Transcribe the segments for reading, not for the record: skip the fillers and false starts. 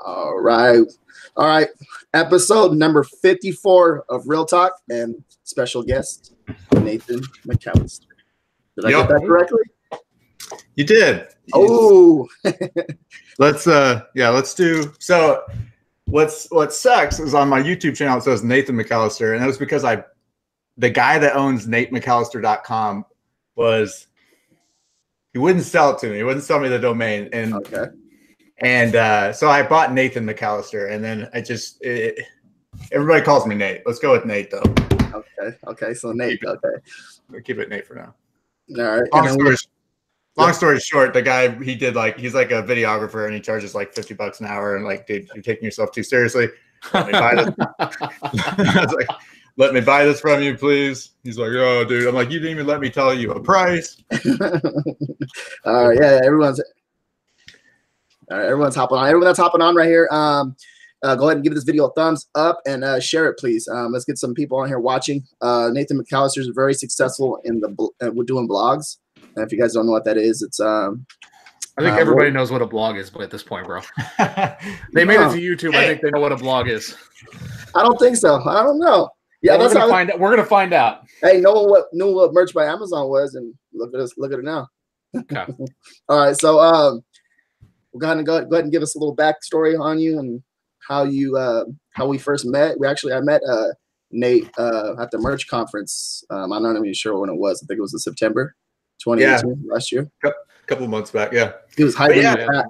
All right. All right. Episode number 54 of Real Talk and special guest, Nathan Mccallister. Did I get that correctly? You did. Oh. Let's do. So what sucks is on my YouTube channel it says Nathan Mccallister, and that was because the guy that owns NateMcCallister.com he wouldn't sell it to me. He wouldn't sell me the domain. And okay. And so I bought Nathan Mccallister, and then everybody calls me Nate. Let's go with Nate though. Okay. So Nate. We'll keep it Nate for now. All right. Long story short, the guy he's like a videographer, and he charges like $50 an hour. And like, dude, you're taking yourself too seriously. Let me buy this. I was like, let me buy this from you, please. He's like, oh, dude. I'm like, you didn't even let me tell you a price. Yeah, everyone's hopping on. Everyone that's hopping on right here, go ahead and give this video a thumbs up and share it, please. Let's get some people on here watching. Nathan Mccallister is very successful in we're doing blogs. And if you guys don't know what that is, it's I think everybody knows what a blog is, but at this point, bro, they made it to YouTube. I think they know what a blog is. I don't think so. I don't know. Yeah, we're gonna find out. Hey, know what merch by Amazon was, and look at us. Look at it now. Okay. All right, so we're gonna go ahead and give us a little backstory on you and how we first met. I met Nate at the merch conference. I'm not even sure when it was. I think it was in September 2018 last year. Couple months back, yeah. He was hyping me back.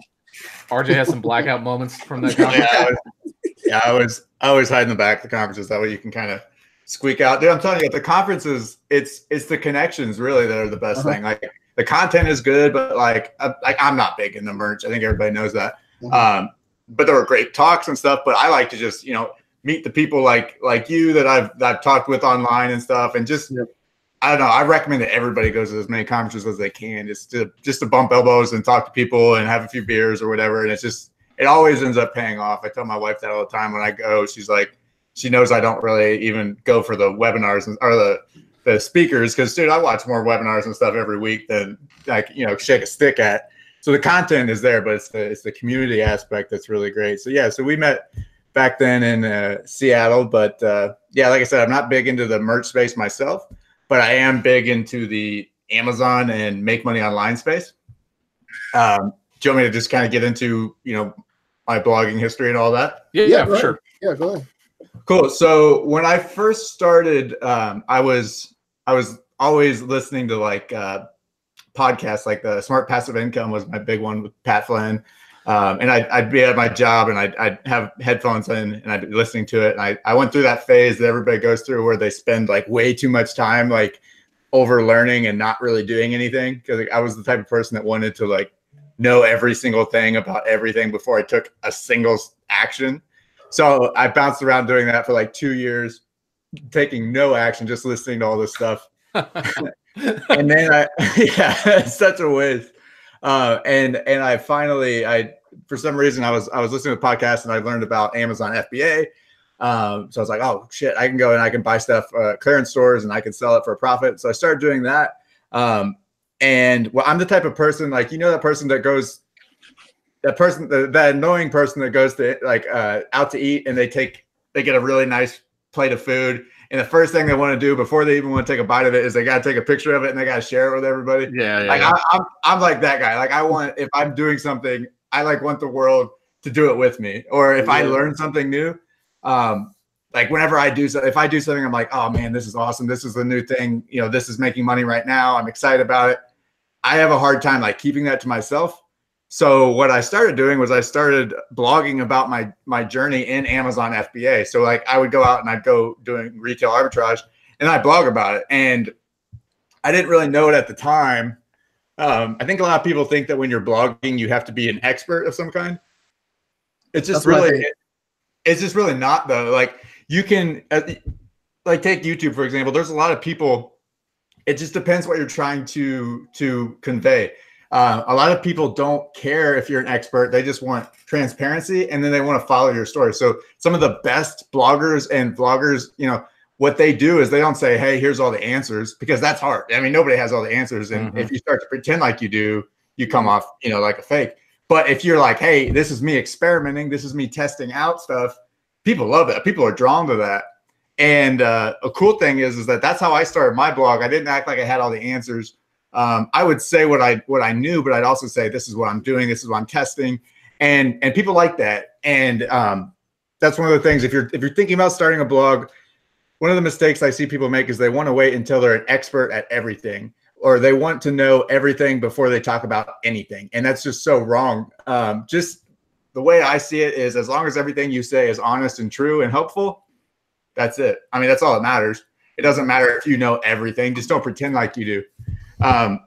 RJ has some blackout moments from that conference. I always hide in the back of the conferences. That way you can kind of squeak out. Dude, I'm telling you, at the conferences, it's the connections really that are the best thing. Like the content is good, but like I'm not big in the merch. I think everybody knows that. But there were great talks and stuff. But I like to just meet the people like you that I've talked with online and stuff, and just I don't know. I recommend that everybody goes to as many conferences as they can, just to bump elbows and talk to people and have a few beers or whatever. And it always ends up paying off. I tell my wife that all the time when I go. She's like, she knows I don't really even go for the webinars or the speakers, because dude, I watch more webinars and stuff every week than shake a stick at. So the content is there, but it's the community aspect that's really great. So so we met back then in Seattle, but like I said, I'm not big into the merch space myself, but I am big into the Amazon and make money online space. Do you want me to just kind of get into my blogging history and all that? Yeah, for sure. Yeah, go ahead. Cool. So when I first started, I was always listening to podcasts, like the Smart Passive Income was my big one with Pat Flynn. And I'd be at my job and I'd have headphones in and I'd be listening to it. And I went through that phase that everybody goes through where they spend like way too much time over learning and not really doing anything. Because I was the type of person that wanted to know every single thing about everything before I took a single action. So I bounced around doing that for 2 years, taking no action, just listening to all this stuff. And then it's such a waste. And I finally, for some reason I was listening to podcasts and I learned about Amazon FBA. So I was like, oh shit, I can go and I can buy stuff clearance stores and I can sell it for a profit. So I started doing that. And I'm the type of person, that person that goes, that annoying person that goes to out to eat and they get a really nice plate of food. And the first thing they want to do before they even want to take a bite of it is they got to take a picture of it and they got to share it with everybody. I'm like that guy. If I'm doing something, I want the world to do it with me. Or if I learn something new, whenever I do so, if I do something, I'm like, oh man, this is awesome. This is the new thing. This is making money right now. I'm excited about it. I have a hard time keeping that to myself. So what I started doing was I started blogging about my journey in Amazon FBA. So I would go out and I'd go doing retail arbitrage and I'd blog about it. And I didn't really know it at the time. I think a lot of people think that when you're blogging, you have to be an expert of some kind. It's just really not though. You can take YouTube, for example. There's a lot of people. It just depends what you're trying to convey. A lot of people don't care if you're an expert. They just want transparency and then they want to follow your story. So some of the best bloggers and vloggers, what they do is they don't say, hey, here's all the answers, because that's hard. I mean, nobody has all the answers. And if you start to pretend like you do, you come off, like a fake. But if you're like, hey, this is me experimenting, this is me testing out stuff, people love that. People are drawn to that. And a cool thing is that that's how I started my blog. I didn't act like I had all the answers. I would say what I knew, but I'd also say, this is what I'm doing. This is what I'm testing. And people like that. And that's one of the things, if you're thinking about starting a blog, one of the mistakes I see people make is they want to wait until they're an expert at everything, or they want to know everything before they talk about anything. And that's just so wrong. Just the way I see it is, as long as everything you say is honest and true and helpful, that's it. I mean, that's all that matters. It doesn't matter if you know everything. Just don't pretend like you do.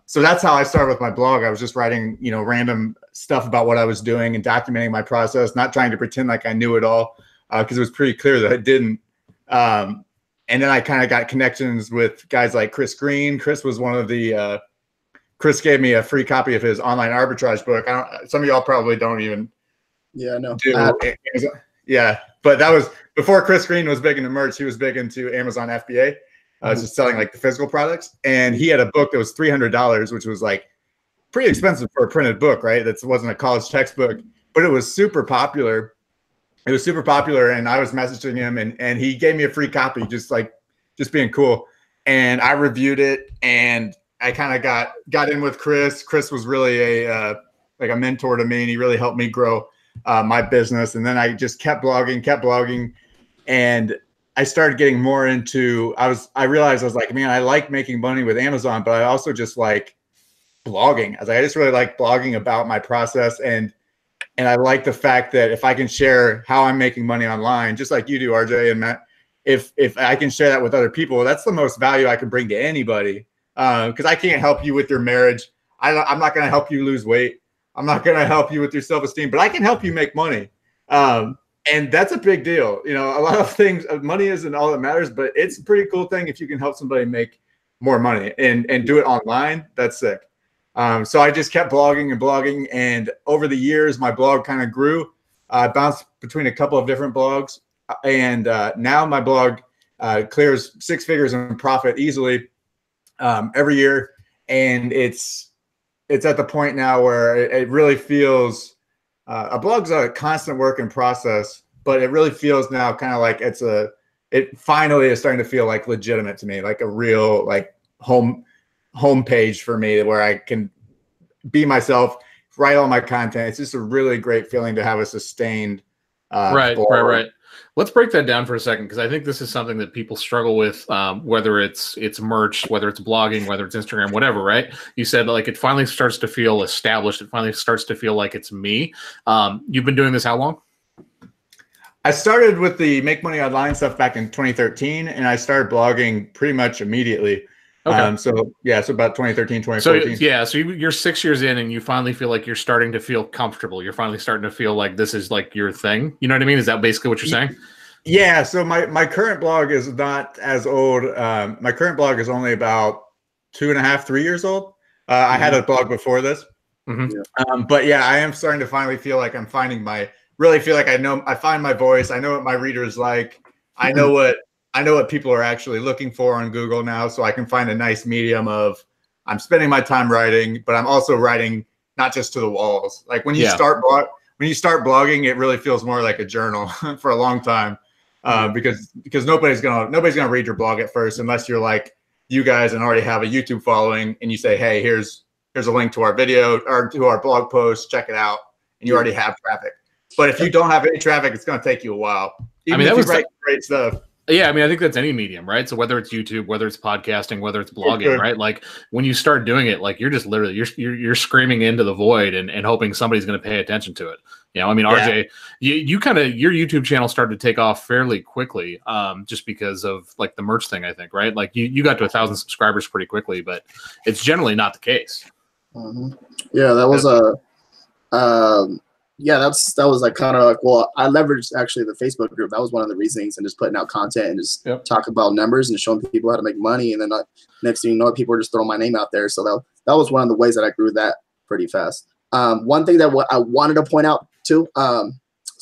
So that's how I started with my blog. I was just writing, random stuff about what I was doing and documenting my process, not trying to pretend like I knew it all, because it was pretty clear that I didn't. And then I kind of got connections with guys like Chris Green. Chris was one of the Chris gave me a free copy of his online arbitrage book. Some of y'all probably don't even know. Yeah, but that was before Chris Green was big into merch. He was big into Amazon FBA. Just selling like the physical products. And he had a book that was $300, which was like pretty expensive for a printed book, right? That wasn't a college textbook, but it was super popular. It was super popular. And I was messaging him and he gave me a free copy, just being cool. And I reviewed it and I kind of got in with Chris. Chris was really a mentor to me, and he really helped me grow my business. And then I just kept blogging. And I started getting more into, I realized I was like, man, I like making money with Amazon, but I also just like blogging. I just really like blogging about my process. And I like the fact that if I can share how I'm making money online, just like you do, RJ and Matt, if I can share that with other people, that's the most value I can bring to anybody. Because I can't help you with your marriage. I'm not going to help you lose weight. I'm not going to help you with your self-esteem, but I can help you make money. And that's a big deal. A lot of things, money isn't all that matters, but it's a pretty cool thing if you can help somebody make more money and do it online. That's sick. So I just kept blogging. And over the years, my blog kind of grew. I bounced between a couple of different blogs. And now my blog clears 6 figures in profit easily every year. And it's at the point now where it really feels a blog's a constant work in process, but it really feels now kind of like it finally is starting to feel like legitimate to me, like a real like home page for me where I can be myself, write all my content. It's just a really great feeling to have a sustained Right. Let's break that down for a second, because I think this is something that people struggle with, whether it's merch, whether it's blogging, whether it's Instagram, whatever, right? You said like it finally starts to feel established. It finally starts to feel like it's me. You've been doing this how long? I started with the Make Money Online stuff back in 2013, and I started blogging pretty much immediately. Okay. So about 2013, 2014. So you're 6 years in, and you finally feel like you're starting to feel comfortable. You're finally starting to feel like this is like your thing. You know what I mean? Is that basically what you're saying? Yeah. So my current blog is not as old. My current blog is only about 2.5, 3 years old. I had a blog before this. Mm-hmm. But yeah, I am starting to finally feel like I'm finding I find my voice. I know what my readers like. I know what people are actually looking for on Google now, so I can find a nice medium of I'm spending my time writing, but I'm also writing not just to the walls. Like when you start blogging, it really feels more like a journal for a long time, because nobody's gonna read your blog at first unless you're like you guys and already have a YouTube following, and you say, hey, here's a link to our video or to our blog post, check it out, and you already have traffic. But if you don't have any traffic, it's gonna take you a while. Even if you write great stuff. Yeah, I mean, I think that's any medium, right? So whether it's YouTube, whether it's podcasting, whether it's blogging, right? Like when you start doing it, like you're just literally you're screaming into the void and hoping somebody's going to pay attention to it. I mean, RJ, you kind of your YouTube channel started to take off fairly quickly, just because of like the merch thing, I think, right? Like you got to 1,000 subscribers pretty quickly, but it's generally not the case. Mm-hmm. Yeah, that was that was like kind of like, well, I leveraged actually the Facebook group. That was one of the reasons, and just putting out content and just talk about numbers and showing people how to make money. And then next thing you know, people are just throwing my name out there. So that was one of the ways that I grew that pretty fast. One thing that I wanted to point out too, so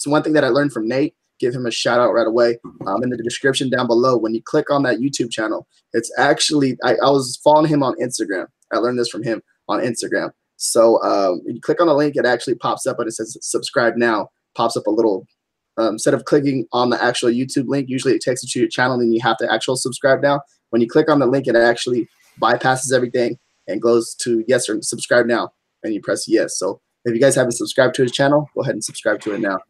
one thing that I learned from Nate, give him a shout out right away. In the description down below, when you click on that YouTube channel, it's actually, I was following him on Instagram. I learned this from him on Instagram. So you click on the link, it actually pops up, but it says subscribe now. Pops up a little, instead of clicking on the actual YouTube link, usually it takes you to your channel, and then you have to actually subscribe now. When you click on the link, it actually bypasses everything and goes to yes or subscribe now, and you press yes. So if you guys haven't subscribed to his channel, go ahead and subscribe to it now.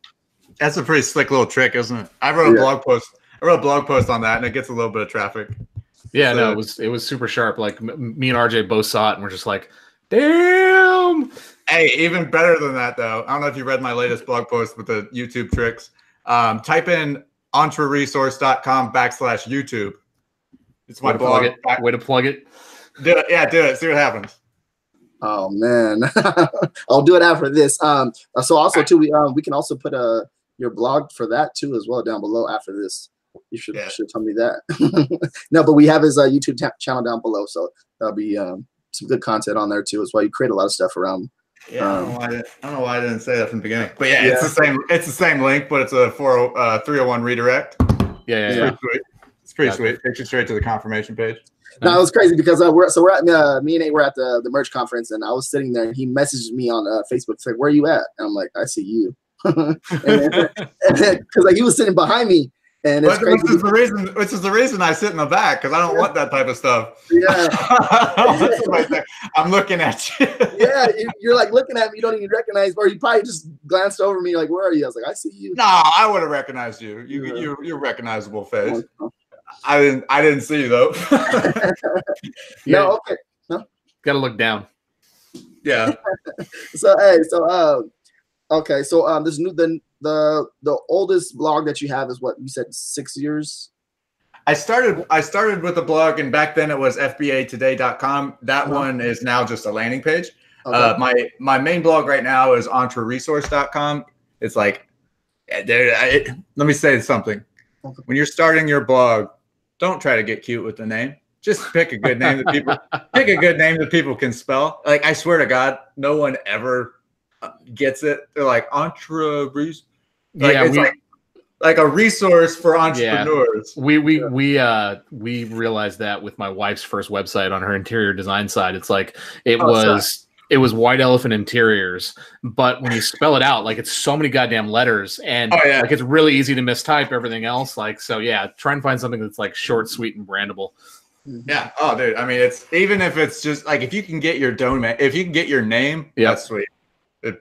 That's a pretty slick little trick, isn't it? I wrote a blog post. I wrote a blog post on that, and it gets a little bit of traffic. Yeah, so, no, it was super sharp. Like me and RJ both saw it, and we're just like, damn. Hey, even better than that, though. I don't know if you read my latest blog post with the YouTube tricks. Type in entreresource.com/YouTube. It's my blog. Way to plug it. Do it. Yeah, do it. See what happens. Oh man, I'll do it after this. So also too, we can also put your blog for that too as well down below after this. You should tell me that. No, but we have his YouTube channel down below, so that'll be some good content on there too as well. You create a lot of stuff around. Yeah, I don't know why I didn't say that from the beginning, but yeah, it's the same. It's the same link, but it's a 301 redirect. Yeah. It's pretty sweet. Takes you straight to the confirmation page. No, it was crazy because we're at me and Nate were at the merch conference, and I was sitting there, and he messaged me on Facebook. It's like, "Where are you at?" And I'm like, "I see you," because like he was sitting behind me. And it's crazy. Which is the reason I sit in the back, because I don't want that type of stuff. Yeah. I'm looking at you. Yeah, you're like looking at me, you don't even recognize, or you probably just glanced over me like, "Where are you?" I was like, "I see you." No, I would have recognized you. You're a recognizable face. I didn't see you though. No, okay. No. Gotta look down. Yeah. Okay, so this new the oldest blog that you have is what you said, 6 years. I started with a blog, and back then it was fbatoday.com. That one is now just a landing page. Okay. My main blog right now is entreresource.com. It's like, let me say something. Okay. When you're starting your blog, don't try to get cute with the name. Just pick a good name that people can spell. Like, I swear to God, no one ever gets it. They're like entrepreneurs. Like a resource for entrepreneurs. Yeah. We realized that with my wife's first website on her interior design side. It's like it was White Elephant Interiors, but when you spell it out, like it's so many goddamn letters, and like it's really easy to mistype everything else. Like, so yeah, try and find something that's like short, sweet, and brandable. Yeah. Oh, dude. I mean, it's even if it's just like if you can get your domain, if you can get your name, that's sweet.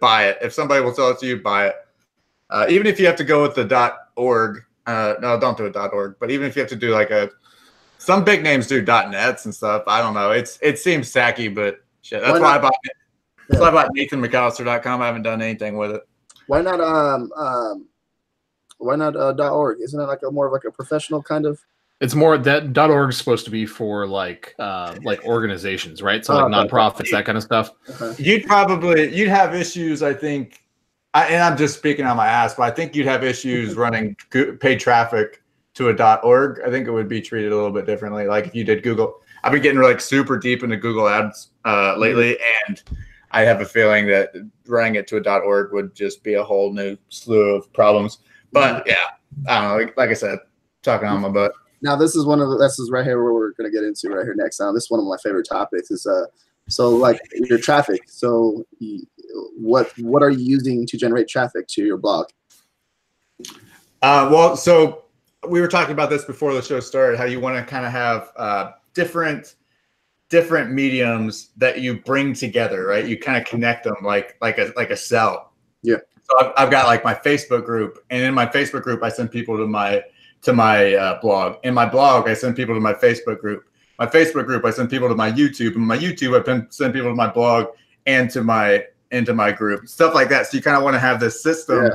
Buy it. If somebody will sell it to you, buy it. Even if you have to go with the .org, no, don't do a .org. But even if you have to do like some big names do .nets and stuff. I don't know. It seems sacky, but shit. That's why I bought it. That's why I bought NathanMcCallister.com. I haven't done anything with it. Why not .org? Isn't it like more of like a professional kind of? It's more that .org is supposed to be for like organizations, right? So like nonprofits, that kind of stuff. You'd have issues, I think. And I'm just speaking on my ass, but I think you'd have issues running paid traffic to a .org. I think it would be treated a little bit differently. Like if you did Google, I've been getting like super deep into Google Ads lately, and I have a feeling that running it to a .org would just be a whole new slew of problems. But yeah, I don't know. Like I said, talking on my butt. Now this is right here where we're gonna get into right here next. Now this is one of my favorite topics. Is so like your traffic. So what are you using to generate traffic to your blog? Well, so we were talking about this before the show started. How you want to kind of have different mediums that you bring together, right? You kind of connect them like a cell. Yeah. So I've got like my Facebook group, and in my Facebook group, I send people to my blog. In my blog, I send people to my Facebook group. My Facebook group, I send people to my YouTube. And my YouTube, I send people to my blog and into my group. Stuff like that. So you kind of want to have this system,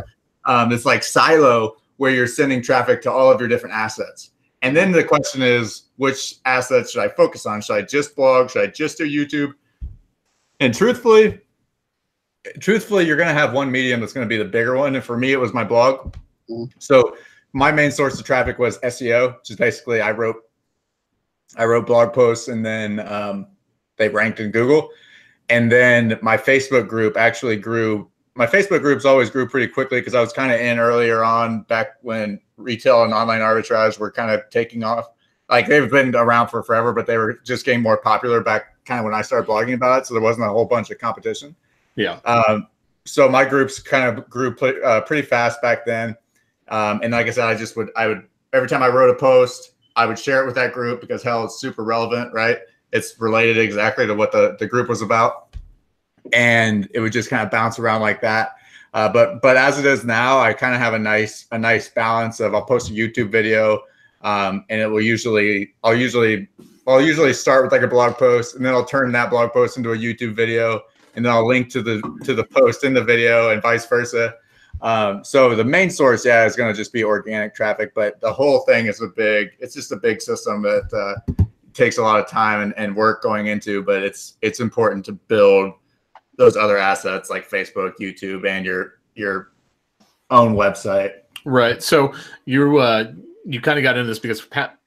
this like silo where you're sending traffic to all of your different assets. And then the question is, which assets should I focus on? Should I just blog? Should I just do YouTube? And truthfully, you're going to have one medium that's going to be the bigger one. And for me, it was my blog. So my main source of traffic was SEO, which is basically I wrote blog posts, and then they ranked in Google. And then my Facebook group actually grew. My Facebook groups always grew pretty quickly because I was kind of in earlier on, back when retail and online arbitrage were kind of taking off. Like they've been around for forever, but they were just getting more popular back kind of when I started blogging about it, so there wasn't a whole bunch of competition. Yeah. So my groups kind of grew pretty fast back then. And like I said, I would every time I wrote a post, I would share it with that group because hell, it's super relevant, right? It's related exactly to what the group was about. And it would just kind of bounce around like that. But as it is now, I kind of have a nice balance of I'll post a YouTube video, and it will I'll usually start with like a blog post, and then I'll turn that blog post into a YouTube video, and then I'll link to the post in the video and vice versa. So the main source, is going to just be organic traffic, but the whole thing is it's just a big system that takes a lot of time and work going into, but it's important to build those other assets like Facebook, YouTube, and your own website. Right. So you kind of got into this because Pat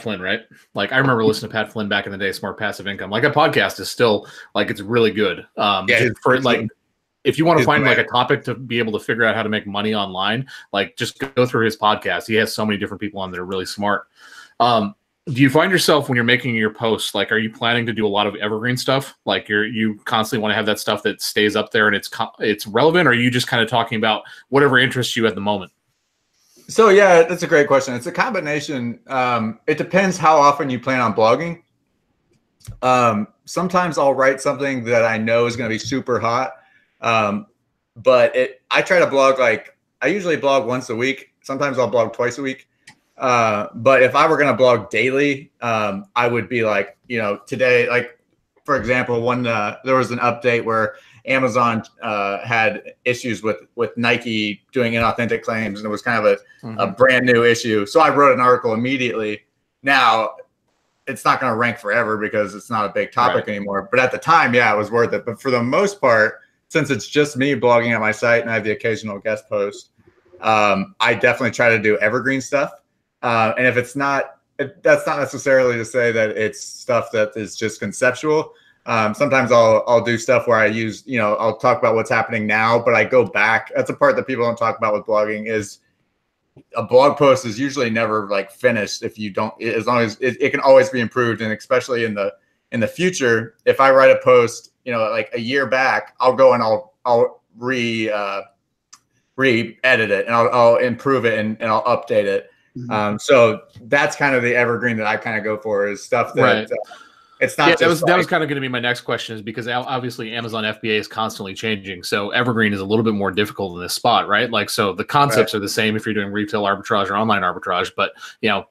Flynn, right? Like I remember listening to Pat Flynn back in the day, Smart Passive Income. Like a podcast is still like it's really good. If you want to find like a topic to be able to figure out how to make money online, like just go through his podcast. He has so many different people on that are really smart. Do you find yourself when you're making your posts, like, are you planning to do a lot of evergreen stuff? Like you constantly want to have that stuff that stays up there and it's relevant, or are you just kind of talking about whatever interests you at the moment? So yeah, that's a great question. It's a combination. It depends how often you plan on blogging. Sometimes I'll write something that I know is going to be super hot. But I try to blog, I usually blog once a week. Sometimes I'll blog twice a week. But if I were going to blog daily, I would be like, today, like, for example, there was an update where Amazon had issues with Nike doing inauthentic claims, and it was kind of a brand new issue. So I wrote an article immediately. Now, it's not going to rank forever because it's not a big topic anymore. But at the time, it was worth it. But for the most part, since it's just me blogging on my site and I have the occasional guest post, I definitely try to do evergreen stuff. And if it's not, that's not necessarily to say that it's stuff that is just conceptual. Sometimes I'll do stuff where I use, I'll talk about what's happening now, but I go back. That's a part that people don't talk about with blogging is a blog post is usually never like finished if you don't, as long as it can always be improved. And especially in the future, if I write a post, like a year back, I'll go and I'll re-edit it and I'll improve it and I'll update it. So that's kind of the evergreen that I kind of go for is stuff that it's not. That was kind of going to be my next question, is because obviously Amazon FBA is constantly changing. So evergreen is a little bit more difficult in this spot, right? Like, so the concepts are the same if you're doing retail arbitrage or online arbitrage, but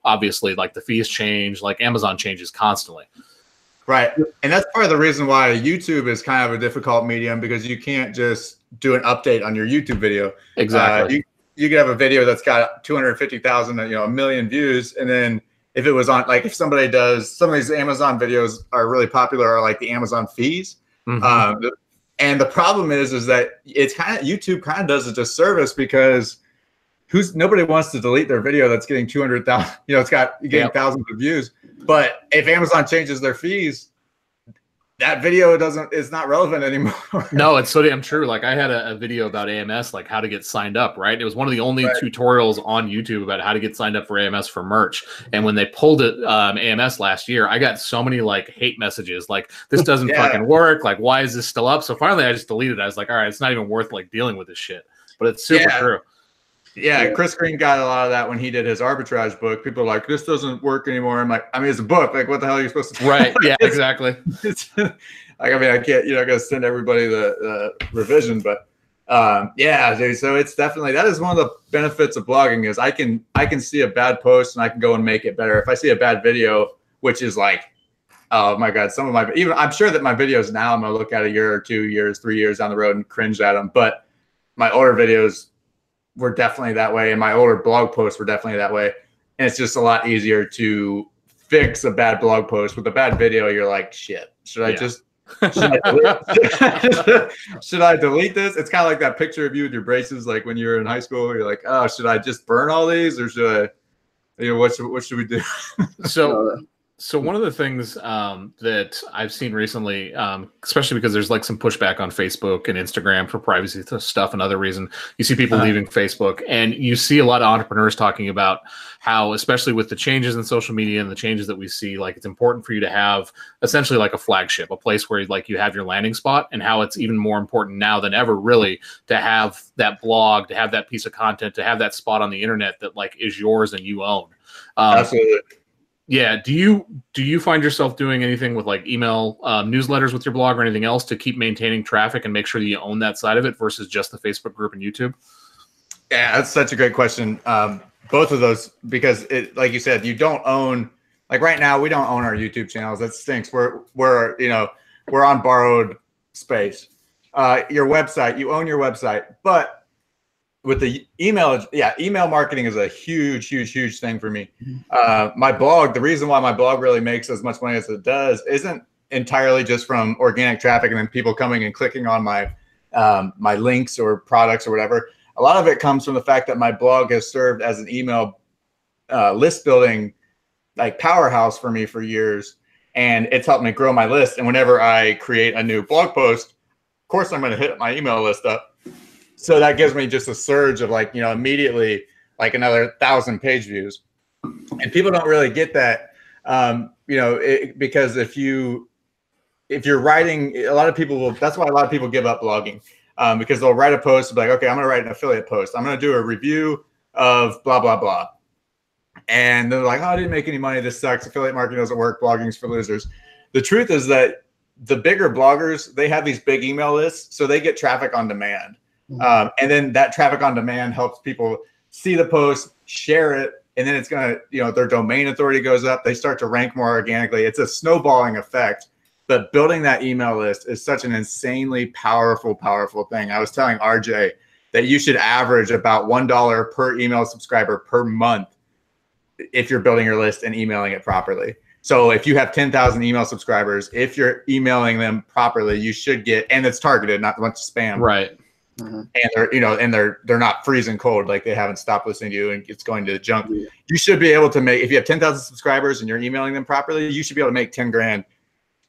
obviously like the fees change, like Amazon changes constantly. Right. And that's part of the reason why YouTube is kind of a difficult medium, because you can't just do an update on your YouTube video. Exactly. You could have a video that's got 250,000, a million views. And then if it was on, like, if somebody does, some of these Amazon videos are really popular, are like the Amazon fees. And the problem is that it's YouTube kind of does a disservice because nobody wants to delete their video that's getting 200,000, it's getting thousands of views. But if Amazon changes their fees, that video is not relevant anymore. No, it's so damn true. Like I had a video about AMS, like how to get signed up, right? It was one of the only tutorials on YouTube about how to get signed up for AMS for merch. And when they pulled it, AMS last year, I got so many like hate messages, like this doesn't fucking work. Like, why is this still up? So finally I just deleted it. I was like, all right, it's not even worth like dealing with this shit, but it's super true. Yeah, Chris Green got a lot of that when he did his arbitrage book. People are like, this doesn't work anymore. I'm like, it's a book. Like, what the hell are you supposed to do? Right. Yeah, exactly. I can't, I got to send everybody the revision. But dude, so it's definitely, that is one of the benefits of blogging is I can see a bad post and I can go and make it better. If I see a bad video, which is like, oh my God, I'm sure that my videos now, I'm going to look at a year or 2 years, 3 years down the road and cringe at them. But my older videos were definitely that way, and my older blog posts were definitely that way. And it's just a lot easier to fix a bad blog post. With a bad video, you're like, shit, should I delete this? It's kind of like that picture of you with your braces, like when you're in high school. You're like, oh, should I just burn all these, or should I? What should we do? So one of the things that I've seen recently, especially because there's like some pushback on Facebook and Instagram for privacy stuff and other reason, you see people leaving Facebook, and you see a lot of entrepreneurs talking about how, especially with the changes in social media and the changes that we see, like it's important for you to have essentially like a flagship, a place where like you have your landing spot, and how it's even more important now than ever, really, to have that blog, to have that piece of content, to have that spot on the internet that like is yours and you own. Absolutely. Yeah. Do you find yourself doing anything with like email newsletters with your blog or anything else to keep maintaining traffic and make sure that you own that side of it versus just the Facebook group and YouTube? Yeah, that's such a great question. Both of those, because it, like you said, you don't own, like right now, we don't own our YouTube channels. That stinks. We're on borrowed space. Your website, you own your website, but with the email, email marketing is a huge thing for me. My blog, the reason why my blog really makes as much money as it does isn't entirely just from organic traffic and then people coming and clicking on my my links or products or whatever. A lot of it comes from the fact that my blog has served as an email list building like powerhouse for me for years, and it's helped me grow my list. And whenever I create a new blog post, of course I'm going to hit my email list up. So that gives me just a surge of like, immediately like another 1,000 page views. And people don't really get that, because if you're writing, a lot of people will, that's why a lot of people give up blogging, because they'll write a post and be like, okay, I'm going to write an affiliate post. I'm going to do a review of blah, blah, blah. And they're like, oh, I didn't make any money. This sucks. Affiliate marketing doesn't work. Blogging's for losers. The truth is that the bigger bloggers, they have these big email lists, so they get traffic on demand. And then that traffic on demand helps people see the post, share it, and then it's going to, their domain authority goes up. They start to rank more organically. It's a snowballing effect. But building that email list is such an insanely powerful thing. I was telling RJ that you should average about $1 per email subscriber per month if you're building your list and emailing it properly. So if you have 10,000 email subscribers, if you're emailing them properly, you should get, and it's targeted, not a bunch of spam. Right. And they're not freezing cold, like they haven't stopped listening to you and it's going to the junk. Yeah. You should be able to make, if you have 10,000 subscribers and you're emailing them properly, you should be able to make 10 grand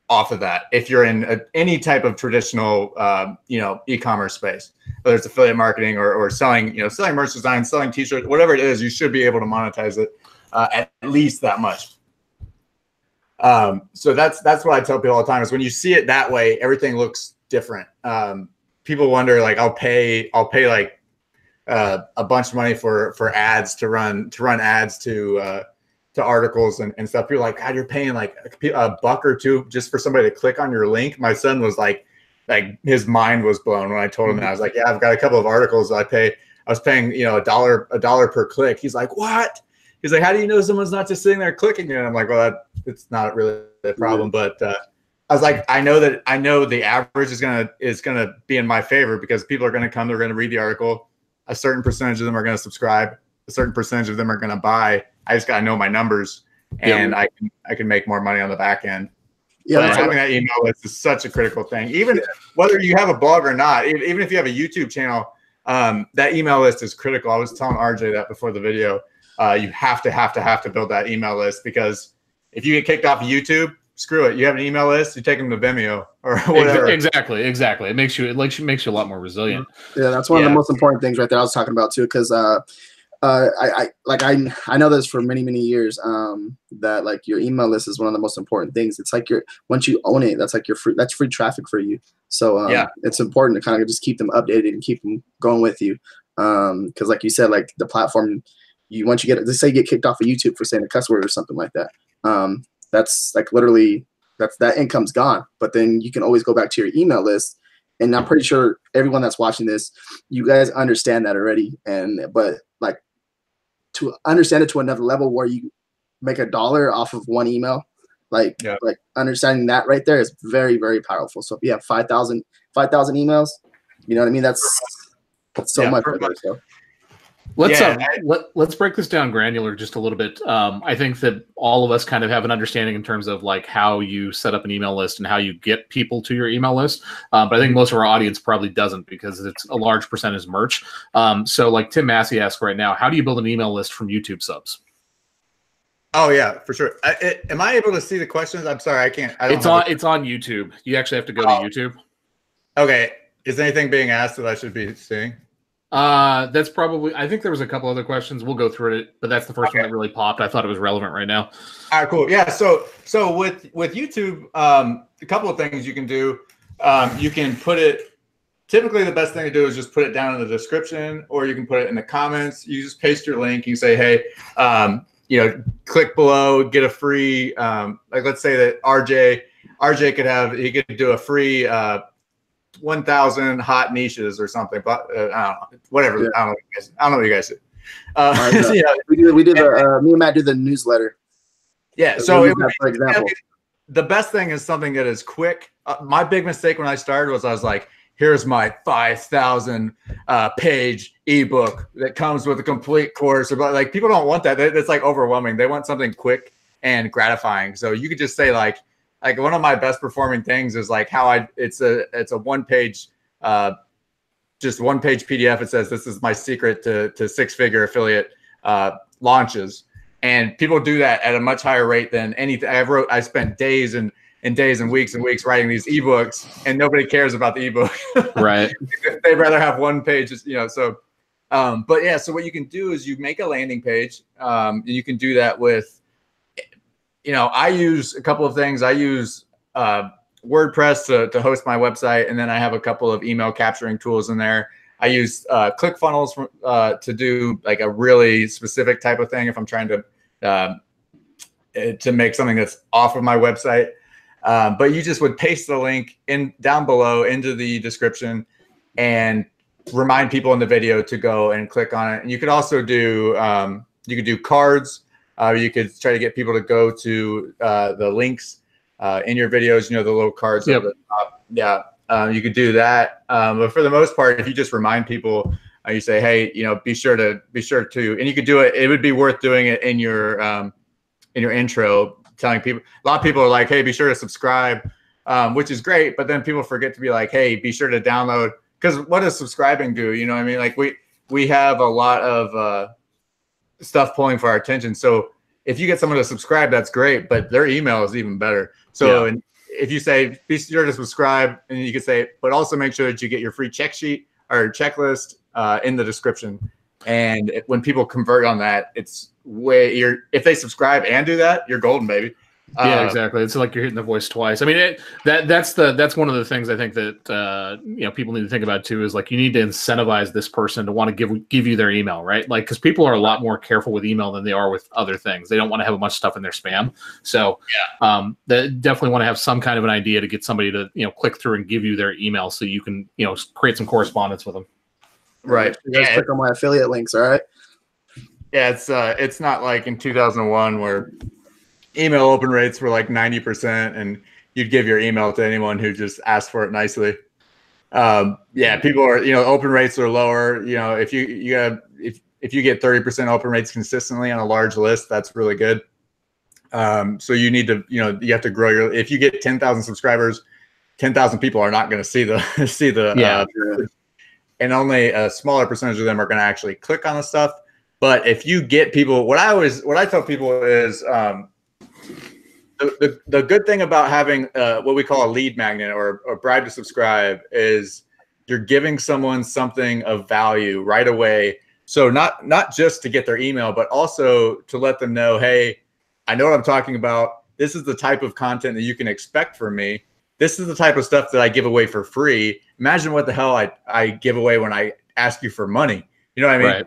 off of that. If you're in any type of traditional, e-commerce space, whether it's affiliate marketing or selling, selling merch design, selling t-shirts, whatever it is, you should be able to monetize it at least that much. So that's what I tell people all the time is when you see it that way, everything looks different. People wonder, like, I'll pay like a bunch of money for ads to run ads to articles and stuff. People are like, God, you're paying like $1 or $2 just for somebody to click on your link. My son was like his mind was blown when I told him that. I was like, yeah, I've got a couple of articles I was paying, $1 per click. He's like, what? He's like, how do you know someone's not just sitting there clicking it? And I'm like, well, it's not really a problem, but I was like, I know the average is gonna be in my favor because people are gonna come, they're gonna read the article. A certain percentage of them are gonna subscribe. A certain percentage of them are gonna buy. I just gotta know my numbers, and I can make more money on the back end. Yeah, but having that email list is such a critical thing. Even whether you have a blog or not, even if you have a YouTube channel, that email list is critical. I was telling RJ that before the video. You have to build that email list, because if you get kicked off of YouTube, screw it. You have an email list, you take them to Vimeo or whatever. Exactly. It makes you a lot more resilient. Yeah, that's one of the most important things right there I was talking about too, because I know this for many years, that like your email list is one of the most important things. It's like once you own it, that's like that's free traffic for you. So it's important to kind of just keep them updated and keep them going with you. Because like you said, like the platform, once you let's say you get kicked off of YouTube for saying a cuss word or something like that, that's like literally that income's gone. But then you can always go back to your email list, and I'm pretty sure everyone that's watching this, you guys understand that already. But like to understand it to another level where you make $1 off of one email, like understanding that right there is very, very powerful. So if you have 5,000 emails, you know what I mean? That's so much. So. Let's break this down granular just a little bit. I think that all of us kind of have an understanding in terms of like how you set up an email list and how you get people to your email list. But I think most of our audience probably doesn't, because it's a large percentage merch. So like Tim Massey asks right now, how do you build an email list from YouTube subs? Oh yeah, for sure. Am I able to see the questions? I'm sorry, I can't. I don't. It's on YouTube. You actually have to go to YouTube. Okay. Is anything being asked that I should be seeing? That's probably. I think there was a couple other questions. We'll go through it, but that's the first one that really popped. I thought it was relevant right now. All right, cool. Yeah. So with YouTube, a couple of things you can do. You can put it. Typically, the best thing to do is just put it down in the description, or you can put it in the comments. You just paste your link. You say, hey, click below, get a free. Like let's say that RJ could do a free 1,000 hot niches or something. But I don't know, whatever. Yeah. I don't know what you guys do. We did me and Matt do the newsletter. Yeah. So for example, the best thing is something that is quick. My big mistake when I started was I was like, here's my 5,000 page ebook that comes with a complete course. But like people don't want that. It's like overwhelming. They want something quick and gratifying. So you could just say like one of my best performing things is like it's a one page, just one page PDF. It says this is my secret to 6-figure affiliate launches. And people do that at a much higher rate than anything. I spent days and days and weeks writing these ebooks, and nobody cares about the ebook. Right. They'd rather have one page, so but yeah, so what you can do is you make a landing page. And you can do that with, I use a couple of things. I use WordPress to host my website, and then I have a couple of email capturing tools in there. I use ClickFunnels to do like a really specific type of thing if I'm trying to make something that's off of my website. But you just would paste the link down below into the description and remind people in the video to go and click on it. And you could also do cards. You could try to get people to go to the links in your videos. The little cards at the top. Yeah. You could do that. But for the most part, if you just remind people, you say, hey, be sure to, and you could do it. It would be worth doing it in your intro, telling people. A lot of people are like, hey, be sure to subscribe, which is great. But then people forget to be like, hey, be sure to download. Because what does subscribing do? You know what I mean? Like we have a lot of stuff pulling for our attention. So if you get someone to subscribe, that's great. But their email is even better. So if you say, be sure to subscribe, and you can say, but also make sure that you get your free check sheet or checklist in the description. And when people convert on that, it's if they subscribe and do that, you're golden, baby. Yeah, exactly. It's like you're hitting the voice twice. I mean, that's one of the things I think that people need to think about too, is like you need to incentivize this person to want to give you their email, right? Like, because people are a lot more careful with email than they are with other things. They don't want to have a bunch of stuff in their spam. So they definitely want to have some kind of an idea to get somebody to click through and give you their email so you can create some correspondence with them. Right. You guys click on my affiliate links, all right? Yeah, it's not like in 2001 where email open rates were like 90% and you'd give your email to anyone who just asked for it nicely. People are, open rates are lower. If you get 30% open rates consistently on a large list, that's really good. So you need to, you have to grow if you get 10,000 subscribers, 10,000 people are not going to see the, and only a smaller percentage of them are going to actually click on the stuff. But if you get people, what I tell people is, the good thing about having what we call a lead magnet or bribe to subscribe is you're giving someone something of value right away. So not just to get their email, but also to let them know, hey, I know what I'm talking about. This is the type of content that you can expect from me. This is the type of stuff that I give away for free. Imagine what the hell I give away when I ask you for money. You know what I mean? Right.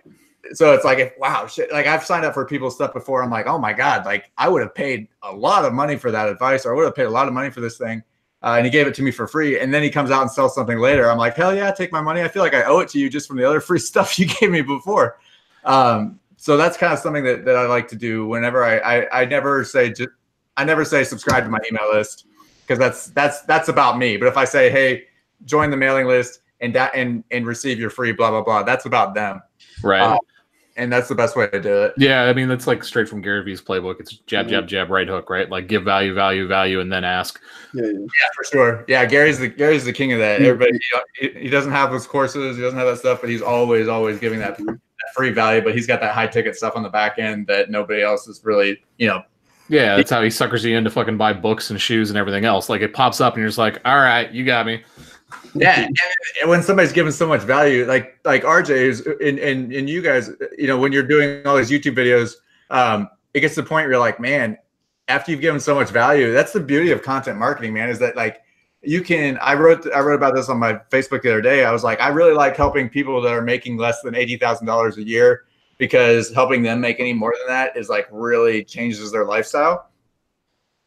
So it's like, wow, shit. Like I've signed up for people's stuff before. I'm like, oh my God, like I would have paid a lot of money for that advice, or I would have paid a lot of money for this thing. And he gave it to me for free. And then he comes out and sells something later. I'm like, hell yeah, take my money. I feel like I owe it to you just from the other free stuff you gave me before. So that's kind of something that I like to do whenever I never say subscribe to my email list, because that's about me. But if I say, hey, join the mailing list and receive your free blah, blah, blah, that's about them. Right. And that's the best way to do it. Yeah, I mean, that's like straight from Gary Vee's playbook. It's jab, jab, jab, right hook, right? Like give value, value, value, and then ask. Yeah, for sure. Yeah, Gary's the king of that. Everybody, he doesn't have those courses, he doesn't have that stuff, but he's always giving that free value, but he's got that high ticket stuff on the back end that nobody else is really, Yeah, that's how he suckers you in to fucking buy books and shoes and everything else. Like, it pops up and you're just like, all right, you got me. Yeah, and when somebody's giving so much value, like RJ is, and you guys, when you're doing all these YouTube videos, it gets to the point where you're like, man, after you've given so much value, that's the beauty of content marketing, man, is that like you can. I wrote about this on my Facebook the other day. I was like, I really like helping people that are making less than $80,000 a year, because helping them make any more than that is like really changes their lifestyle.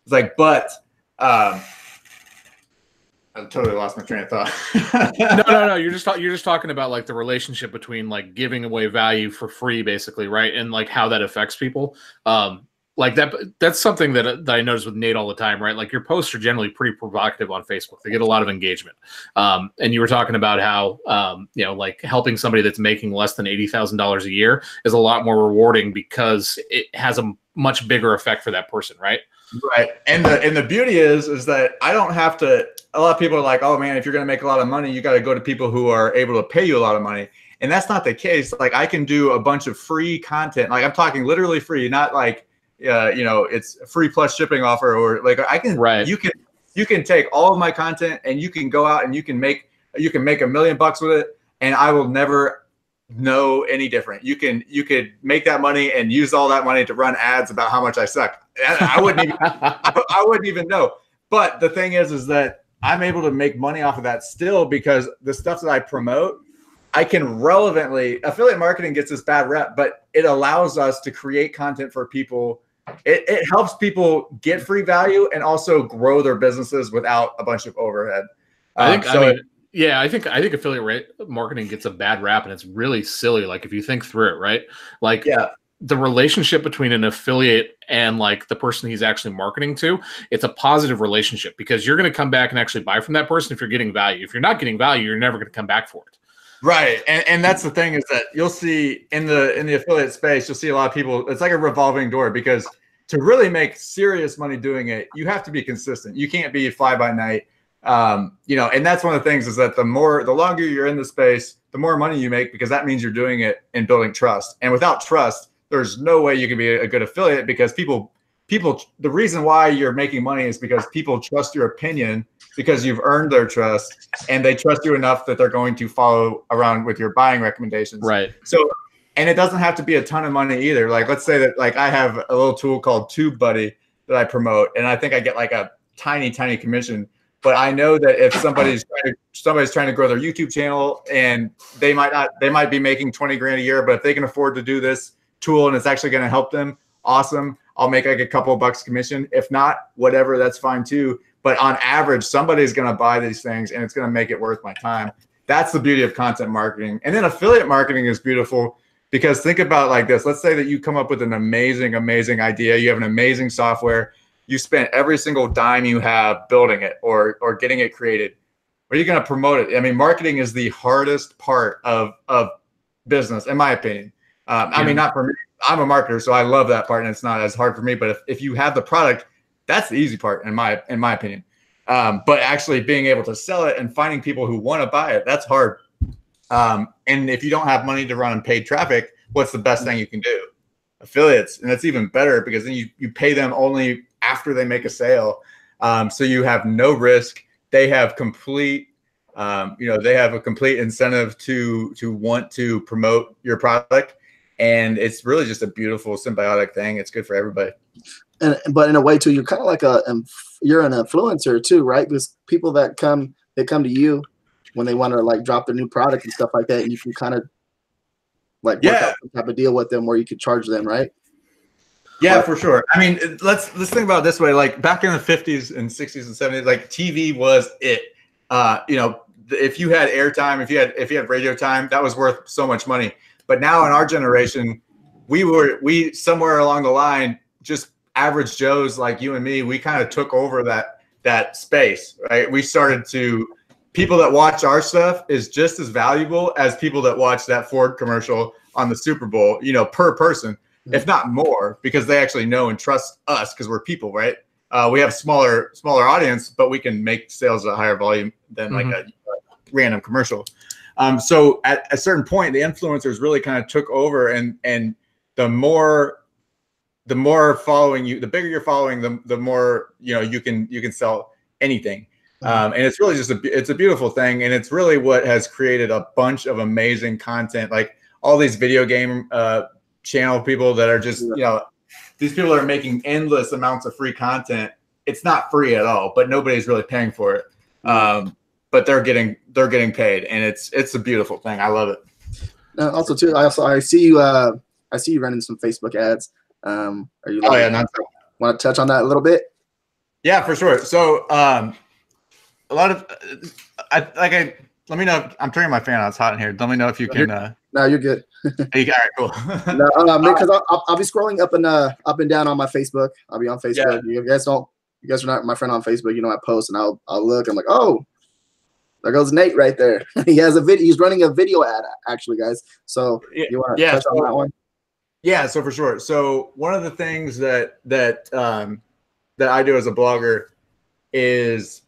It's like, but I totally lost my train of thought. No. You're just talking about like the relationship between like giving away value for free, basically, right? And like how that affects people. Like that's something that I notice with Nate all the time, right? Like your posts are generally pretty provocative on Facebook. They get a lot of engagement. And you were talking about how, like helping somebody that's making less than $80,000 a year is a lot more rewarding because it has a much bigger effect for that person, right? Right. And the beauty is that I don't have to. A lot of people are like, oh man, if you're going to make a lot of money, you got to go to people who are able to pay you a lot of money. And that's not the case. Like I can do a bunch of free content. Like I'm talking literally free, not like, it's a free plus shipping offer, or like I can, right. You can take all of my content and you can go out and you can make $1 million with it. And I will never know any different. You could make that money and use all that money to run ads about how much I suck. I wouldn't even know. But the thing is that I'm able to make money off of that still, because the stuff that I promote, I can relevantly. Affiliate marketing gets this bad rep, but it allows us to create content for people. It helps people get free value and also grow their businesses without a bunch of overhead. I think affiliate marketing gets a bad rap, and it's really silly. Like if you think through it, right? Like the relationship between an affiliate and like the person he's actually marketing to, it's a positive relationship, because you're going to come back and actually buy from that person if you're getting value. If you're not getting value, you're never going to come back for it. Right. And that's the thing, is that you'll see in the affiliate space, you'll see a lot of people, it's like a revolving door, because to really make serious money doing it, you have to be consistent. You can't be fly by night. And that's one of the things, is that the longer you're in the space, the more money you make, because that means you're doing it and building trust. And without trust, there's no way you can be a good affiliate, because people, the reason why you're making money is because people trust your opinion, because you've earned their trust and they trust you enough that they're going to follow around with your buying recommendations. Right. So, and it doesn't have to be a ton of money either. Like, let's say that like I have a little tool called TubeBuddy that I promote, and I think I get like a tiny commission. But I know that if somebody's trying to grow their YouTube channel, and they might be making 20 grand a year, but if they can afford to do this tool and it's actually going to help them, awesome. I'll make like a couple of bucks commission. If not, whatever, that's fine too. But on average, somebody's going to buy these things and it's going to make it worth my time. That's the beauty of content marketing. And then affiliate marketing is beautiful, because think about it like this. Let's say that you come up with an amazing idea. You have an amazing software. You spent every single dime you have building it or getting it created. Are you going to promote it? I mean, marketing is the hardest part of business, in my opinion. I mean, not for me. I'm a marketer, so I love that part, and it's not as hard for me. But if you have the product, that's the easy part, in my opinion. But actually being able to sell it and finding people who want to buy it, that's hard. And if you don't have money to run on paid traffic, what's the best thing you can do? Affiliates. And that's even better, because then you pay them only after they make a sale. So you have no risk. They have complete, they have a complete incentive to want to promote your product. And it's really just a beautiful symbiotic thing. It's good for everybody. But in a way too, you're kind of like you're an influencer too, right? Because people they come to you when they want to like drop their new product and stuff like that, and you can kind of like work out some type of deal with them where you could charge them, right? Yeah, for sure. I mean, let's think about it this way. Like back in the 50s and 60s and 70s, like TV was it. If you had airtime, if you had radio time, that was worth so much money. But now in our generation, we somewhere along the line, just average Joes like you and me, we kind of took over that space, right? We started to, people that watch our stuff is just as valuable as people that watch that Ford commercial on the Super Bowl, per person, if not more, because they actually know and trust us because we're people, right? We have smaller audience, but we can make sales at a higher volume than like a random commercial. So at a certain point, the influencers really kind of took over, and the more following you, the bigger you're following, the more you can sell anything. And it's really just it's a beautiful thing, and it's really what has created a bunch of amazing content, like all these video game channel people that are just these people are making endless amounts of free content. It's not free at all, but nobody's really paying for it. But they're getting paid, and it's a beautiful thing. I love it. Also, too, I see you running some Facebook ads. Are you? Want to touch on that a little bit? Yeah, for sure. So a lot of let me know. I'm turning my fan on. It's hot in here. Let me know if you can. No, you're good. All right, cool. No, because I'll be scrolling up and down on my Facebook. I'll be on Facebook. Yeah. You guys are not my friend on Facebook. I post and I'll look. I'm like, oh, there goes Nate right there. He has a video. He's running a video ad, actually, guys. So you want to touch on that one? Yeah, so for sure. So one of the things that I do as a blogger is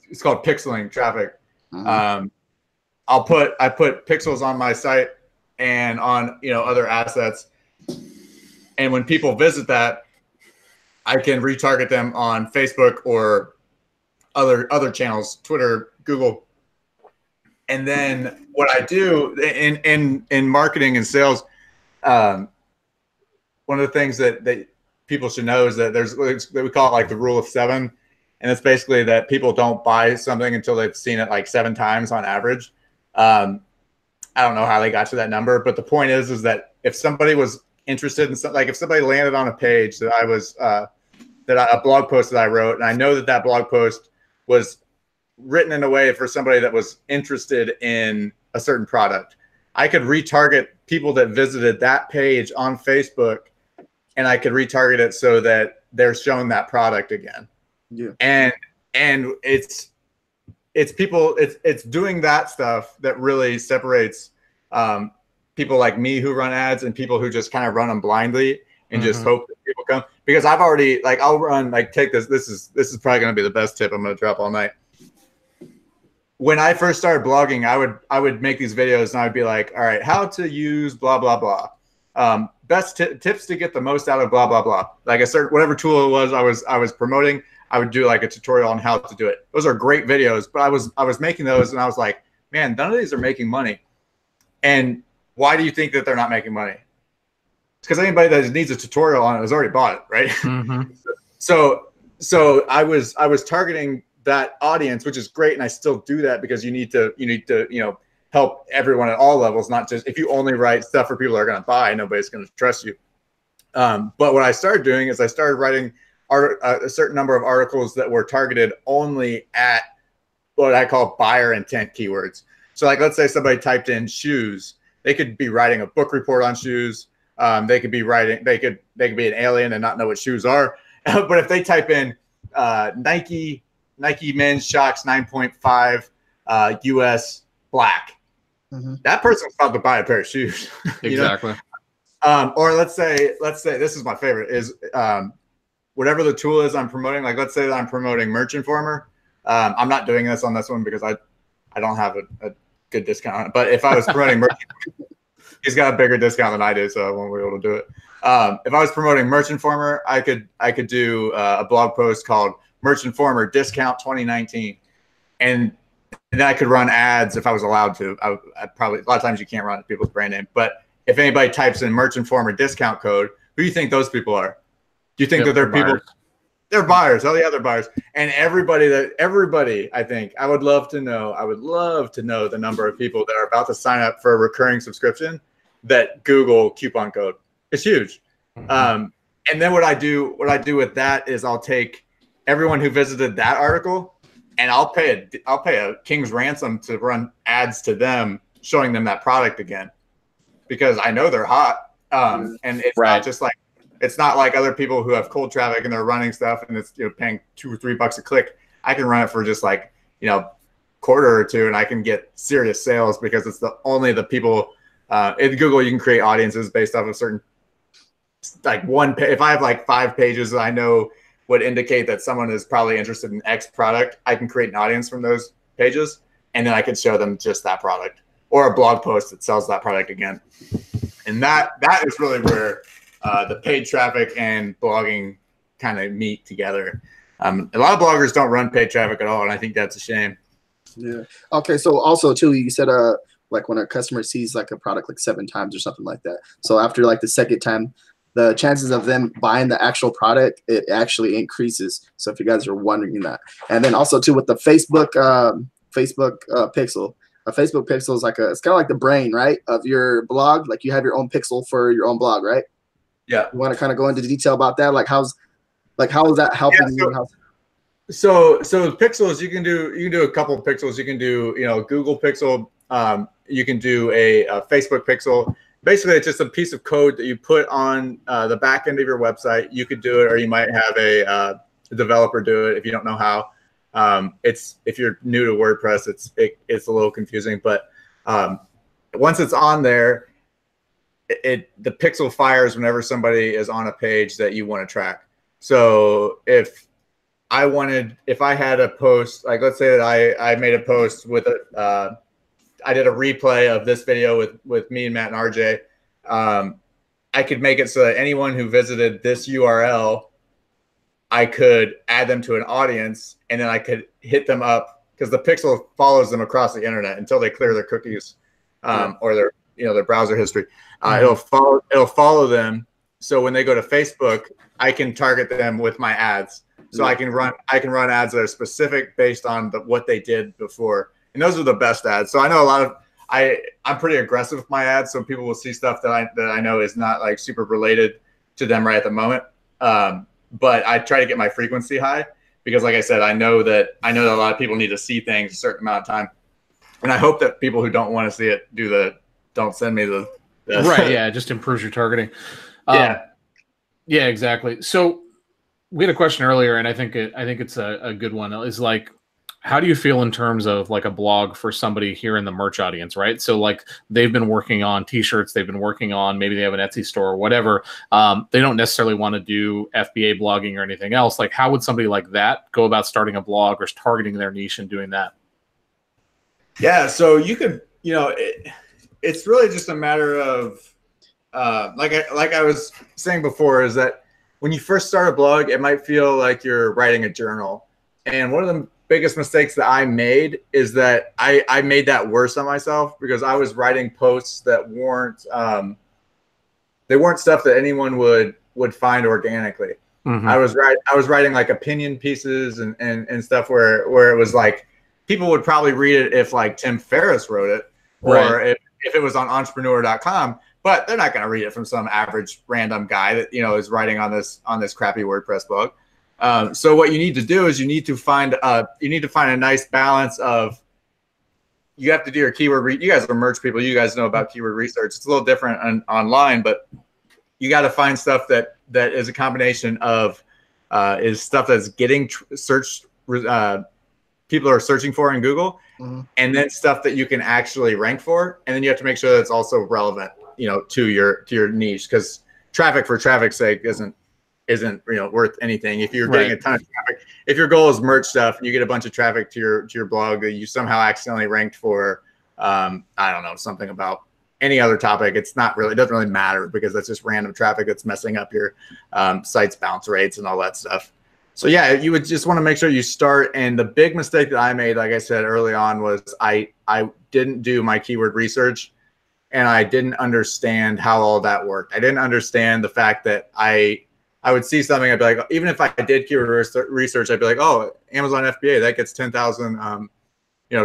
it's called pixeling traffic. I put pixels on my site and on other assets, and when people visit that, I can retarget them on Facebook or other channels, Twitter, Google. And then what I do in marketing and sales, one of the things that people should know is that we call it like the rule of 7. And it's basically that people don't buy something until they've seen it like 7 times on average. I don't know how they got to that number, but the point is that if somebody was interested in something, like if somebody landed on a page that a blog post that I wrote, and I know that blog post was written in a way for somebody that was interested in a certain product, I could retarget people that visited that page on Facebook, and I could retarget it so that they're shown that product again. Yeah. And it's doing that stuff that really separates people like me who run ads and people who just kind of run them blindly and just hope that people come. Because I've already, I'll run, take this. This is probably going to be the best tip I'm going to drop all night. When I first started blogging, I would make these videos and I would be like, all right, how to use blah, blah, blah. Best tips to get the most out of blah, blah, blah. Like whatever tool it was I was promoting, I would do like a tutorial on how to do it. Those are great videos, but I was making those and I was like, man, none of these are making money. And why do you think that they're not making money? It's because anybody that needs a tutorial on it has already bought it, right? So I was targeting that audience, which is great, and I still do that because you need to help everyone at all levels, not just if you only write stuff for people that are going to buy, nobody's going to trust you. But what I started doing is I started writing a certain number of articles that were targeted only at what I call buyer intent keywords. So like, let's say somebody typed in shoes, they could be writing a book report on shoes. They could be be an alien and not know what shoes are. But if they type in Nike men's Shox 9.5 US black, that person's about to buy a pair of shoes. Exactly. Or let's say this is my favorite is whatever the tool is I'm promoting. Like let's say that I'm promoting Merch Informer. I'm not doing this on this one because I don't have a good discount on it. But if I was promoting Merch, he's got a bigger discount than I do, so I won't be able to do it. If I was promoting Merch Informer, I could do a blog post called Merch Informer Discount 2019, and then I could run ads if I was allowed to. I probably, a lot of times you can't run people's brand name, but if anybody types in Merch Informer discount code, who do you think those people are? Do you think that they're people? They're buyers. Hell yeah, they're buyers. And everybody, I think, I would love to know the number of people that are about to sign up for a recurring subscription that Google coupon code. It's huge. And then what I do with that is I'll take everyone who visited that article and I'll pay a king's ransom to run ads to them, showing them that product again, because I know they're hot. And it's not just like, it's not like other people who have cold traffic and they're running stuff and it's paying $2 or $3 a click. I can run it for just like quarter or two, and I can get serious sales because it's only the people. In Google, you can create audiences based off of certain if I have like 5 pages that I know would indicate that someone is probably interested in X product, I can create an audience from those pages. and then I could show them just that product or a blog post that sells that product again. And that is really where the paid traffic and blogging kind of meet together. A lot of bloggers don't run paid traffic at all, and I think that's a shame. Yeah. Okay. So also too, you said like when a customer sees like a product like 7 times or something like that. So after like the second time, the chances of them buying the actual product, it actually increases. So if you guys are wondering that, and then also too with the Facebook pixel, a Facebook pixel is it's kind of like the brain, right, of your blog. Like you have your own pixel for your own blog, right? Yeah. You want to kind of go into detail about that? How is that helping you? So pixels, you can do a couple of pixels. You can do, Google Pixel. You can do a Facebook Pixel. Basically, it's just a piece of code that you put on the back end of your website. You could do it, or you might have a developer do it if you don't know how. If you're new to WordPress, it's a little confusing, but once it's on there, the pixel fires whenever somebody is on a page that you want to track. So if I had a post, like let's say that I made a post with I did a replay of this video with me and Matt and RJ. I could make it so that anyone who visited this URL, I could add them to an audience, and then I could hit them up because the pixel follows them across the internet until they clear their cookies or their browser history. It'll follow them. So when they go to Facebook, I can target them with my ads. So I can run ads that are specific based on what they did before. And those are the best ads. So I know I'm pretty aggressive with my ads. So people will see stuff that I know is not like super related to them right at the moment. But I try to get my frequency high because, like I said, I know that a lot of people need to see things a certain amount of time. And I hope that people who don't want to see it don't send me the right. Yeah. It just improves your targeting. Yeah, exactly. So we had a question earlier, and I think it's a good one. Is like, how do you feel in terms of like a blog for somebody here in the merch audience, right? So like they've been working on t-shirts, they've been working on, maybe they have an Etsy store or whatever. They don't necessarily want to do FBA blogging or anything else. Like how would somebody like that go about starting a blog or targeting their niche and doing that? Yeah, so you could, it's really just a matter of, like I was saying before, is that when you first start a blog, it might feel like you're writing a journal. And one of the biggest mistakes that I made is that I made that worse on myself because I was writing posts that weren't stuff that anyone would find organically. Mm-hmm. I was writing like opinion pieces and stuff where it was like people would probably read it if like Tim Ferriss wrote it, or if it was on entrepreneur.com, but they're not going to read it from some average random guy that is writing on this crappy WordPress blog. So what you need to do is you need to find a nice balance of, you have to do your keyword. You guys are merch people. You guys know about keyword research. It's a little different online, but you got to find stuff that is a combination of is stuff that's getting searched. People are searching for in Google, mm-hmm. and then stuff that you can actually rank for, and then you have to make sure that it's also relevant, to your niche, because traffic for traffic's sake isn't worth anything. If you're getting a ton of traffic, if your goal is merch stuff and you get a bunch of traffic to your blog that you somehow accidentally ranked for, I don't know, something about any other topic, it doesn't really matter because that's just random traffic that's messing up your site's bounce rates and all that stuff. So yeah, you would just want to make sure you start. And the big mistake that I made, like I said early on, was I didn't do my keyword research, and I didn't understand how all that worked. I didn't understand the fact that I would see something, I'd be like, even if I did keyword research, I'd be like, oh, Amazon FBA, that gets 10,000,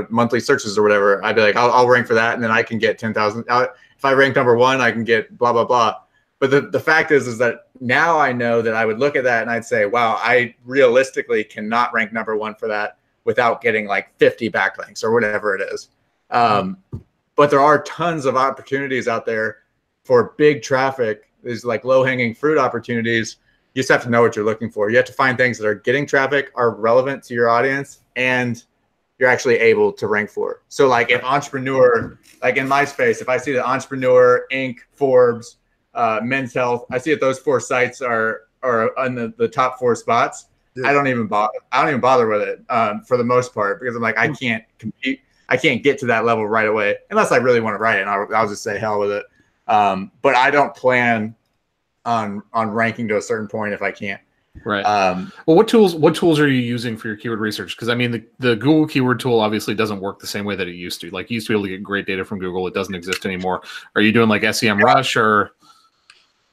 monthly searches or whatever. I'd be like, I'll rank for that, and then I can get 10,000. If I rank number 1, I can get blah, blah, blah. But the fact is that now I know that I would look at that and I'd say, wow, I realistically cannot rank number 1 for that without getting like 50 backlinks or whatever it is. But there are tons of opportunities out there for big traffic. There's like low-hanging fruit opportunities. You just have to know what you're looking for. You have to find things that are getting traffic, are relevant to your audience, and you're actually able to rank for. So like if Entrepreneur, like in my space, if I see that Entrepreneur, Inc., Forbes, Men's Health, I see that those 4 sites are on the top 4 spots. Yeah. I don't even bother with it for the most part, because I'm like, I can't compete. I can't get to that level right away unless I really want to write it. And I'll just say hell with it. But I don't plan on ranking to a certain point if I can't. Right. Well, what tools are you using for your keyword research? Because I mean, the Google keyword tool obviously doesn't work the same way that it used to. Like, you used to be able to get great data from Google. It doesn't exist anymore. Are you doing like SEMrush or?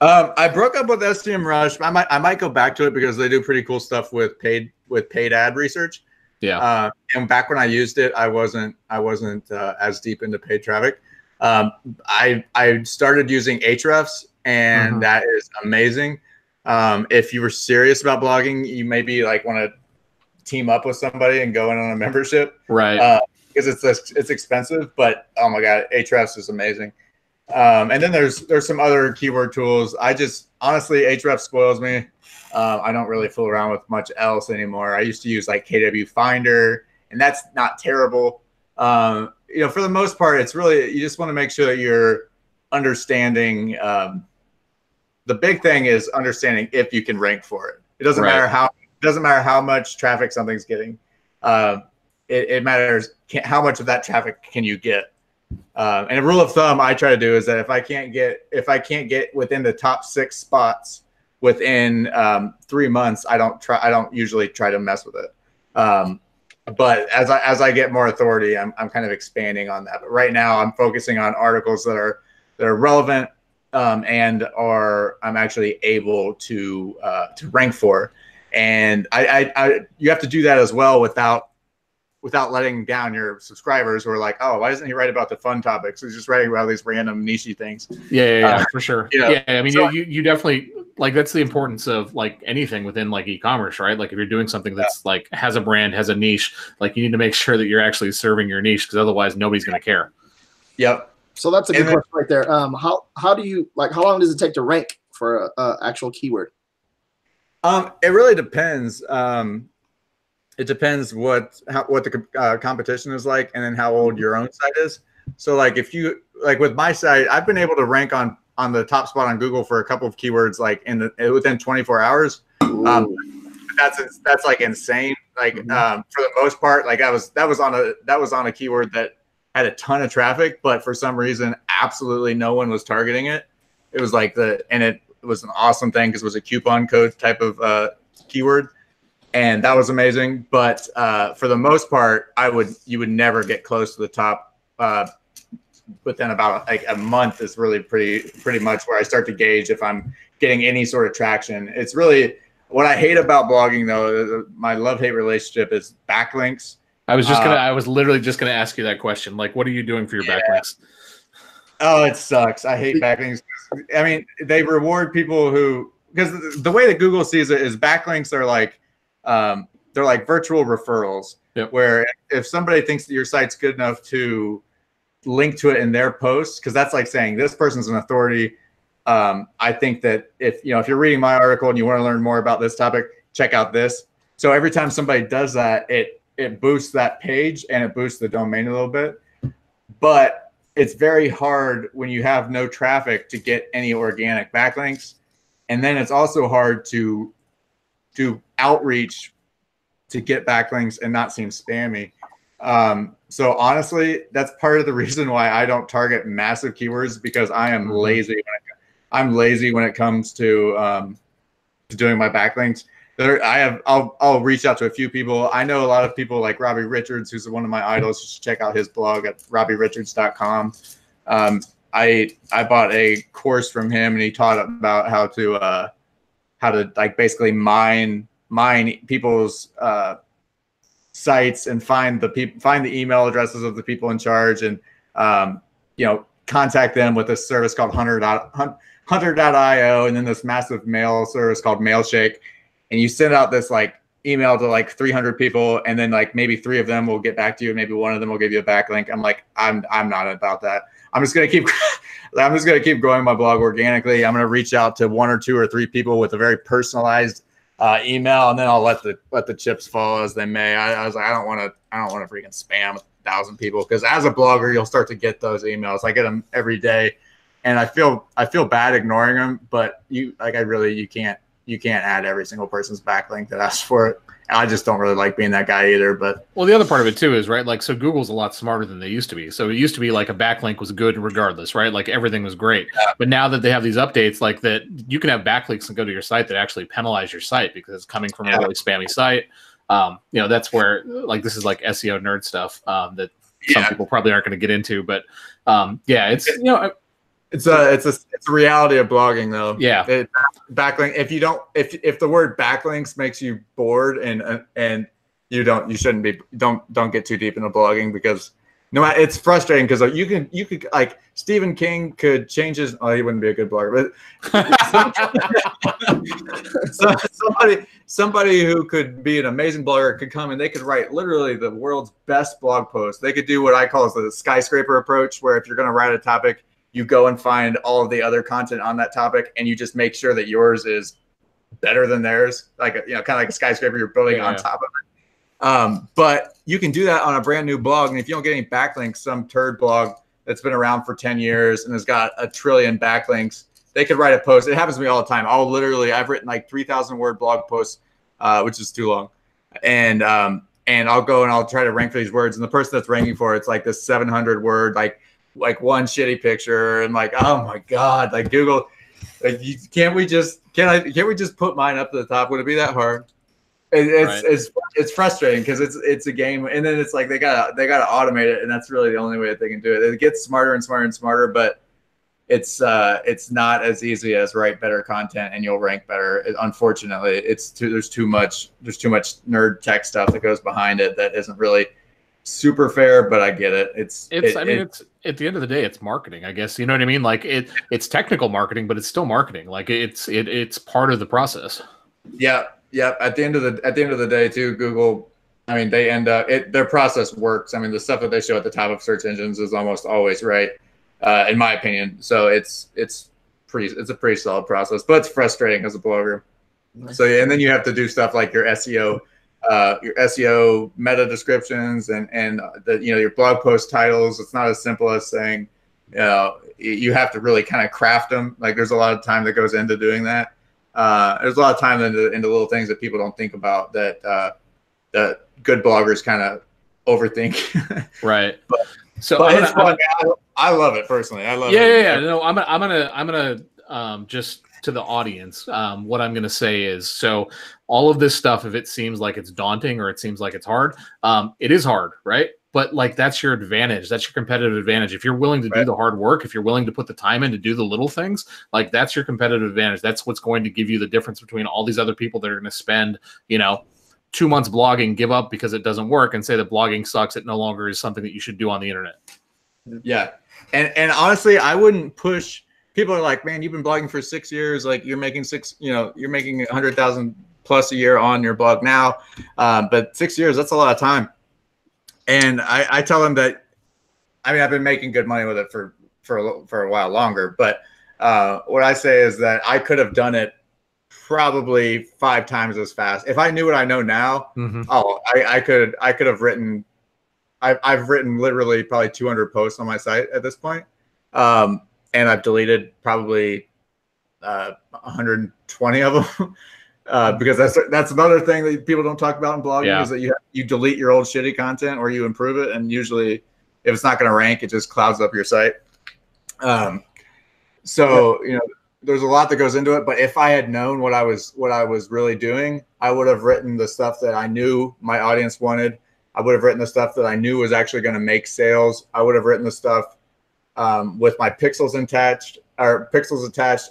I broke up with SEMrush. I might go back to it because they do pretty cool stuff with paid ad research. Yeah. And back when I used it, I wasn't as deep into paid traffic. I started using Ahrefs, and that is amazing. If you were serious about blogging, you maybe like want to team up with somebody and go in on a membership, right? Because it's expensive, but oh my god, Ahrefs is amazing. And then there's some other keyword tools. Honestly, Ahrefs spoils me. I don't really fool around with much else anymore. I used to use like KW Finder, and that's not terrible. For the most part, it's really, you just want to make sure that you're understanding. The big thing is understanding if you can rank for it. It doesn't matter how much traffic something's getting. It matters how much of that traffic can you get. And a rule of thumb I try to do is that if I can't get within the top 6 spots within 3 months, I don't usually try to mess with it. But as I get more authority, I'm kind of expanding on that. But right now I'm focusing on articles that are relevant and I'm actually able to rank for. And you have to do that as well without letting down your subscribers who are like, oh, why doesn't he write about the fun topics? He's just writing about these random niche things. Yeah, for sure. Yeah, I mean, you definitely, like, that's the importance of like anything within like e-commerce, right? Like if you're doing something that's like has a brand, has a niche, like you need to make sure that you're actually serving your niche, because otherwise nobody's going to care. Yep. So that's a good question right there. How do you, like, how long does it take to rank for a actual keyword? It really depends. It depends what the competition is like, and then how old your own site is. So like if you, like with my site, I've been able to rank on the top spot on Google for a couple of keywords like within 24 hours. That's like insane. Like for the most part, like that was on a keyword that had a ton of traffic, but for some reason absolutely no one was targeting it. It was like it was an awesome thing because it was a coupon code type of keyword. And that was amazing. But for the most part, you would never get close to the top within about like a month is really pretty much where I start to gauge if I'm getting any sort of traction. It's really what I hate about blogging, though. My love-hate relationship is backlinks. I was literally just gonna ask you that question. Like, what are you doing for your backlinks? Oh, it sucks. I hate backlinks. I mean, they reward people because the way that Google sees it is backlinks are like, they're like virtual referrals. Yep. Where if somebody thinks that your site's good enough to link to it in their post, because that's like saying this person's an authority. I think that if you're reading my article and you want to learn more about this topic, check out this. So every time somebody does that, it boosts that page and it boosts the domain a little bit. But it's very hard when you have no traffic to get any organic backlinks. And then it's also hard to do outreach to get backlinks and not seem spammy. So honestly, that's part of the reason why I don't target massive keywords, because I am lazy. I'm lazy when it comes to doing my backlinks. I'll reach out to a few people. I know a lot of people like Robbie Richards, who's one of my idols. You should check out his blog at robbierichards.com. I bought a course from him, and he taught about how to like basically mine people's sites and find the email addresses of the people in charge, and contact them with this service called Hunter.io, and then this massive mail service called Mailshake. And you send out this like email to like 300 people, and then like maybe 3 of them will get back to you, and maybe 1 of them will give you a backlink. I'm like, I'm not about that. I'm just gonna keep growing my blog organically. I'm gonna reach out to 1 or 2 or 3 people with a very personalized email, and then I'll let the chips fall as they may. I was like, I don't want to freaking spam 1,000 people, because as a blogger, you'll start to get those emails. I get them every day, and I feel bad ignoring them, but you can't you can't add every single person's backlink that asks for it. And I just don't really like being that guy either. But well, the other part of it too is right. Like, so Google's a lot smarter than they used to be. So it used to be like a backlink was good regardless, right? Like everything was great. Yeah. But now that they have these updates, like that, you can have backlinks and go to your site that actually penalize your site because it's coming from a really spammy site. That's where like this is like SEO nerd stuff that some people probably aren't going to get into. But it's It's a reality of blogging, though. Yeah, backlink. If the word backlinks makes you bored and you shouldn't be. Don't get too deep into blogging because it's frustrating because you could like Stephen King could change his. Oh, he wouldn't be a good blogger, but somebody who could be an amazing blogger could come and they could write literally the world's best blog post. They could do what I call the skyscraper approach, where if you're going to write a topic, you go and find all of the other content on that topic, and you just make sure that yours is better than theirs. Like, kind of like a skyscraper you're building on top of it. But you can do that on a brand new blog. And if you don't get any backlinks, some turd blog that's been around for 10 years and has got 1 trillion backlinks, they could write a post. It happens to me all the time. I've written like 3,000 word blog posts, which is too long. And I'll go and I'll try to rank for these words. And the person that's ranking for it's like this 700 word, like one shitty picture, and like, oh my God, like Google, like can't we just put mine up to the top? Would it be that hard? It's frustrating because it's a game, and then it's like they gotta automate it, and that's really the only way that they can do it. It gets smarter and smarter and smarter, but it's not as easy as write better content and you'll rank better. Unfortunately, there's too much nerd tech stuff that goes behind it that isn't really super fair, but I get it. It's at the end of the day, it's marketing, I guess. You know what I mean? Like it's technical marketing, but it's still marketing. Like it's part of the process. Yeah. At the end of the day, too, Google. I mean, they end up their process works. I mean, the stuff that they show at the top of search engines is almost always right, in my opinion. So it's a pretty solid process, but it's frustrating as a blogger. Nice. So and then you have to do stuff like your SEO meta descriptions and your blog post titles. It's not as simple as saying, you have to really kind of craft them. Like there's a lot of time that goes into doing that. There's a lot of time into little things that people don't think about that good bloggers kind of overthink. Right. But it's fun. I love it personally. I love it. Yeah. No, I'm gonna just to the audience, what I'm going to say is, so all of this stuff, if it seems like it's daunting or it seems like it's hard, it is hard, right? But like, that's your advantage. That's your competitive advantage. If you're willing to do the hard work, if you're willing to put the time in to do the little things, like that's your competitive advantage. That's what's going to give you the difference between all these other people that are going to spend, 2 months blogging, give up because it doesn't work, and say that blogging sucks. It no longer is something that you should do on the internet. Yeah. And honestly, I wouldn't push. People are like, man, you've been blogging for 6 years. Like you're making you're making 100,000 plus a year on your blog now. But 6 years, that's a lot of time. And I tell them that, I mean, I've been making good money with it for a while longer. But what I say is that I could have done it probably 5 times as fast. If I knew what I know now, I could have written, I've written literally probably 200 posts on my site at this point. And I've deleted probably 120 of them because that's another thing that people don't talk about in blogging is that you delete your old shitty content or you improve it, and usually if it's not going to rank, it just clouds up your site. There's a lot that goes into it. But if I had known what I was really doing, I would have written the stuff that I knew my audience wanted. I would have written the stuff that I knew was actually going to make sales. I would have written the stuff with my pixels attached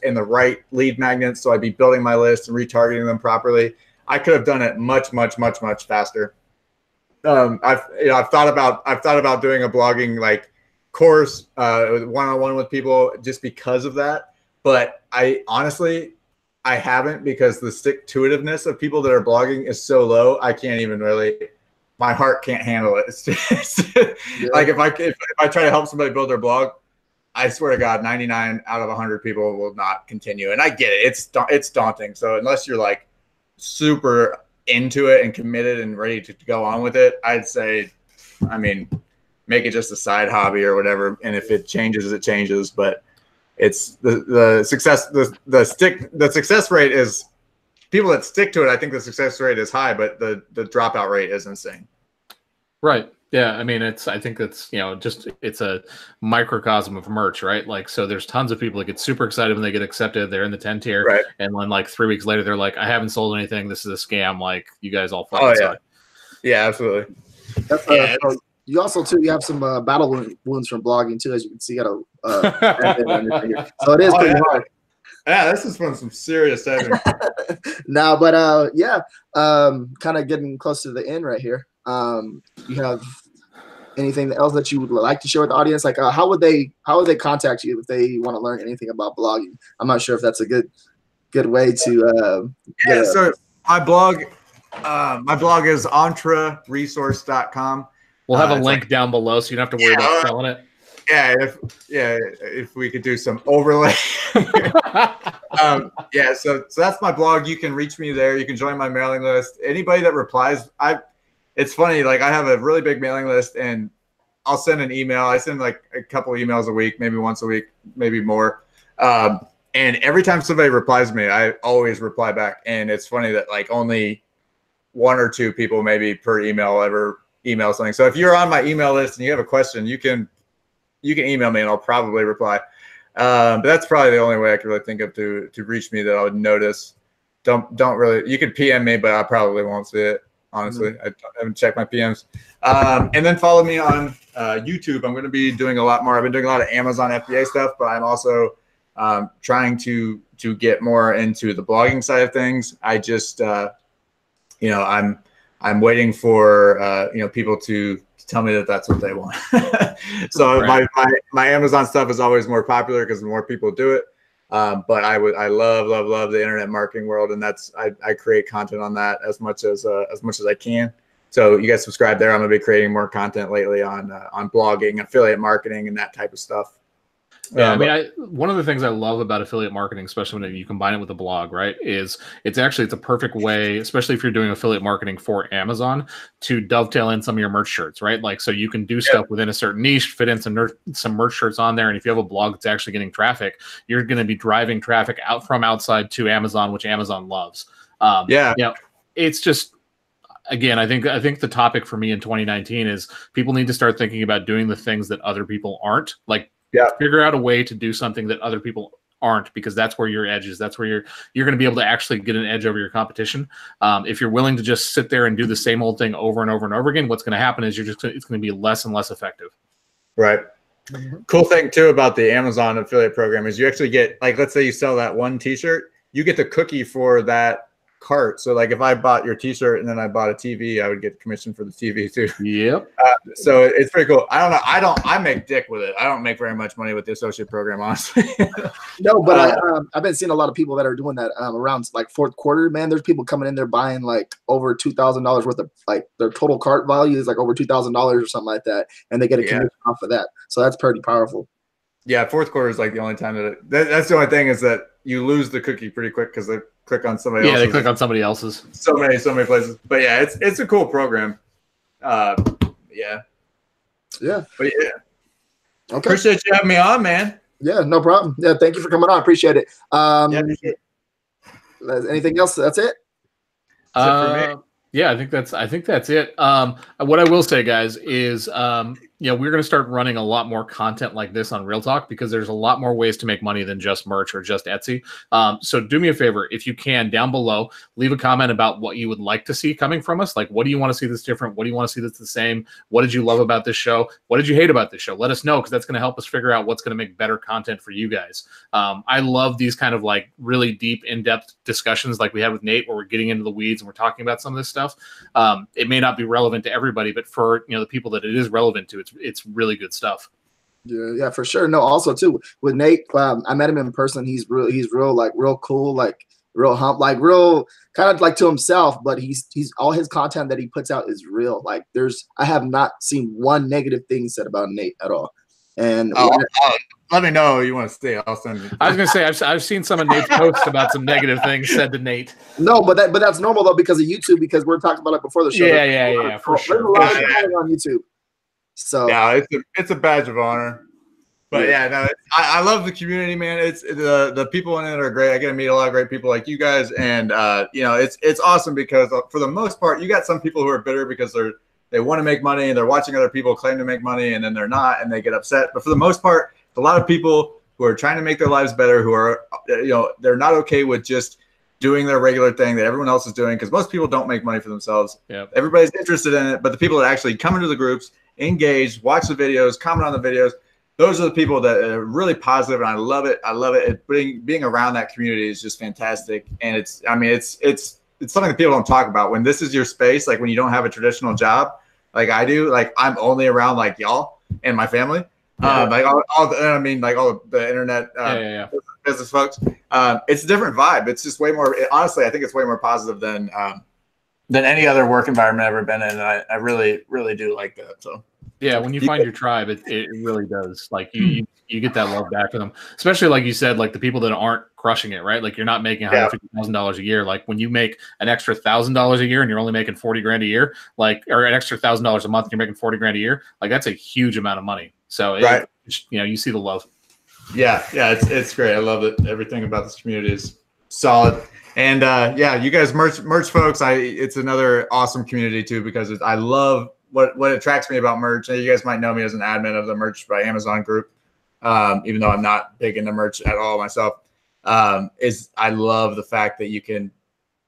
and the right lead magnets, so I'd be building my list and retargeting them properly. I could have done it much, much, much, much faster. I've thought about doing a blogging like course one-on-one with people just because of that, but I honestly haven't, because the stick-to-itiveness of people that are blogging is so low. I can't even really. My heart can't handle it. Like if I try to help somebody build their blog, I swear to God, 99 out of 100 people will not continue. And I get it. It's daunting. So unless you're like super into it and committed and ready to go on with it, I'd say, I mean, make it just a side hobby or whatever. And if it changes, it changes. But it's the success rate is people that stick to it, I think the success rate is high, but the dropout rate is insane. Right. Yeah. I mean, I think that's, it's a microcosm of merch, right? Like, so there's tons of people that get super excited when they get accepted. They're in the 10 tier. Right. And then like 3 weeks later, they're like, I haven't sold anything. This is a scam. Like, you guys all fucking suck. Yeah, absolutely. That's, you also, too, you have some battle wounds from blogging, too, as you can see. You got a so it is pretty hard. Yeah, this is from some serious saving. No, but kind of getting close to the end right here. You have anything else that you would like to share with the audience? Like, how would they contact you if they want to learn anything about blogging? I'm not sure if that's a good way to. So my blog is entraresource.com. We'll have a link down below, so you don't have to worry about selling it. If we could do some overlay. So that's my blog. You can reach me there. You can join my mailing list. Anybody that replies, it's funny, like I have a really big mailing list and I'll send an email. I send like a couple emails a week, maybe once a week, maybe more. And every time somebody replies to me, I always reply back. And it's funny that like only 1 or 2 people maybe per email ever email something. So if you're on my email list and you have a question, you can email me and I'll probably reply. But that's probably the only way I could really think of to reach me that I would notice. Don't really, you could PM me, but I probably won't see it. Honestly, I haven't checked my PMs. And then follow me on YouTube. I'm going to be doing a lot more. I've been doing a lot of Amazon FBA stuff, but I'm also trying to get more into the blogging side of things. I just, I'm waiting for people to tell me that that's what they want. So right. my Amazon stuff is always more popular because more people do it. But I love the internet marketing world, and that's I create content on that as much as I can. So you guys subscribe there. I'm gonna be creating more content lately on blogging, affiliate marketing, and that type of stuff. Yeah, I mean, one of the things I love about affiliate marketing, especially when you combine it with a blog, right, is it's a perfect way, especially if you're doing affiliate marketing for Amazon, to dovetail in some of your merch shirts, right? Like, so you can do stuff within a certain niche, fit in some merch shirts on there, and if you have a blog that's actually getting traffic, you're going to be driving traffic out from outside to Amazon, which Amazon loves. It's just. Again, I think the topic for me in 2019 is people need to start thinking about doing the things that other people aren't. Like, figure out a way to do something that other people aren't, because that's where your edge is. That's where you're going to be able to actually get an edge over your competition. If you're willing to just sit there and do the same old thing over and over and over again, what's going to happen is it's going to be less and less effective. Right. Mm-hmm. Cool thing too about the Amazon affiliate program is you actually get, like, let's say you sell that one T-shirt, you get the cookie for that cart. So like if I bought your T-shirt and then I bought a TV, I would get commission for the TV too. Yep. So it's pretty cool. I don't know. I make dick with it. I don't make very much money with the associate program, honestly. No, but I've been seeing a lot of people that are doing that around like fourth quarter, man. There's people coming in there buying like over $2,000 worth of, like, their total cart value is like over $2,000 or something like that. And they get a commission off of that. So that's pretty powerful. Yeah. Fourth quarter is like the only time that's the only thing is that you lose the cookie pretty quick because they click on somebody else's. Yeah, they click on somebody else's. So many places. But yeah, it's a cool program. But yeah. Okay. Appreciate you having me on, man. Yeah, no problem. Yeah, thank you for coming on. Appreciate it. Anything else? That's it? That's it for me. Yeah, I think that's it. What I will say, guys, is we're going to start running a lot more content like this on Real Talk, because there's a lot more ways to make money than just merch or just Etsy. So do me a favor, if you can, down below, leave a comment about what you would like to see coming from us. Like, what do you want to see that's different? What do you want to see that's the same? What did you love about this show? What did you hate about this show? Let us know, because that's going to help us figure out what's going to make better content for you guys. I love these kind of like really deep, in-depth discussions like we had with Nate, where we're getting into the weeds and we're talking about some of this stuff. It may not be relevant to everybody, but for the people that it is relevant to, it's really good stuff. Yeah, for sure. No, also too with Nate, I met him in person. He's real like real cool, like real real kind of like to himself, but he's all his content that he puts out is real. Like I have not seen one negative thing said about Nate at all. And let me know you want to stay. I'll send you. I was gonna say I've seen some of Nate's posts about some negative things said to Nate. No, but that's normal though, because of YouTube, because we're talking about it before the show. Yeah, for sure. There's a lot of on YouTube. So yeah, it's a badge of honor. But yeah, no, I love the community, man. It's the people in it are great. I get to meet a lot of great people like you guys, and it's awesome because for the most part, you got some people who are bitter because they want to make money and they're watching other people claim to make money and then they're not and they get upset. But for the most part, a lot of people who are trying to make their lives better, who are they're not okay with just doing their regular thing that everyone else is doing, because most people don't make money for themselves. Yep. Everybody's interested in it, but the people that actually come into the groups, engage, watch the videos, comment on the videos, those are the people that are really positive, and I love it. I love it. Being around that community is just fantastic, and it's something that people don't talk about. When this is your space, like when you don't have a traditional job, like I do, like I'm only around like y'all and my family, like all the internet business folks. It's a different vibe. It's just way more. Honestly, I think it's way more positive than any other work environment I've ever been in. And I really, really do like that. So yeah, when you find your tribe, it really does. Like you get that love back for them, especially like you said, like the people that aren't crushing it, right? Like you're not making $150,000 a year. Like when you make an extra $1,000 a year and you're only making $40,000 a year, like, or an extra $1,000 a month, and you're making $40,000 a year. Like that's a huge amount of money. So you see the love. Yeah, it's great. I love it. Everything about this community is solid. And you guys, merch folks, it's another awesome community too, because I love what attracts me about merch. And you guys might know me as an admin of the Merch by Amazon group, even though I'm not big into merch at all myself. Is I love the fact that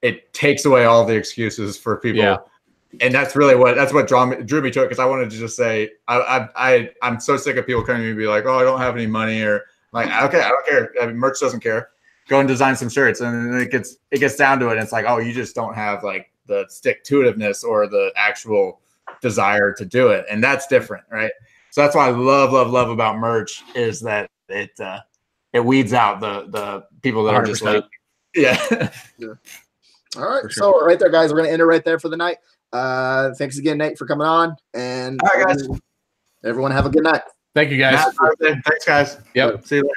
it takes away all the excuses for people. Yeah. And that's really what drew me to it, because I wanted to just say I'm so sick of people coming to me and be like, oh, I don't have any money, or like, okay, I don't care. I mean, merch doesn't care. Go and design some shirts, and then it gets down to it. And it's like, oh, you just don't have like the stick-to-itiveness or the actual desire to do it, and that's different, right? So that's what I love about merch, is that it weeds out the people that 100%. Are just like, yeah. All right, so right there, guys, we're gonna end it right there for the night. Thanks again, Nate, for coming on, and all right, guys, everyone have a good night. Thank you, guys. Thanks, guys. Yep. See you later.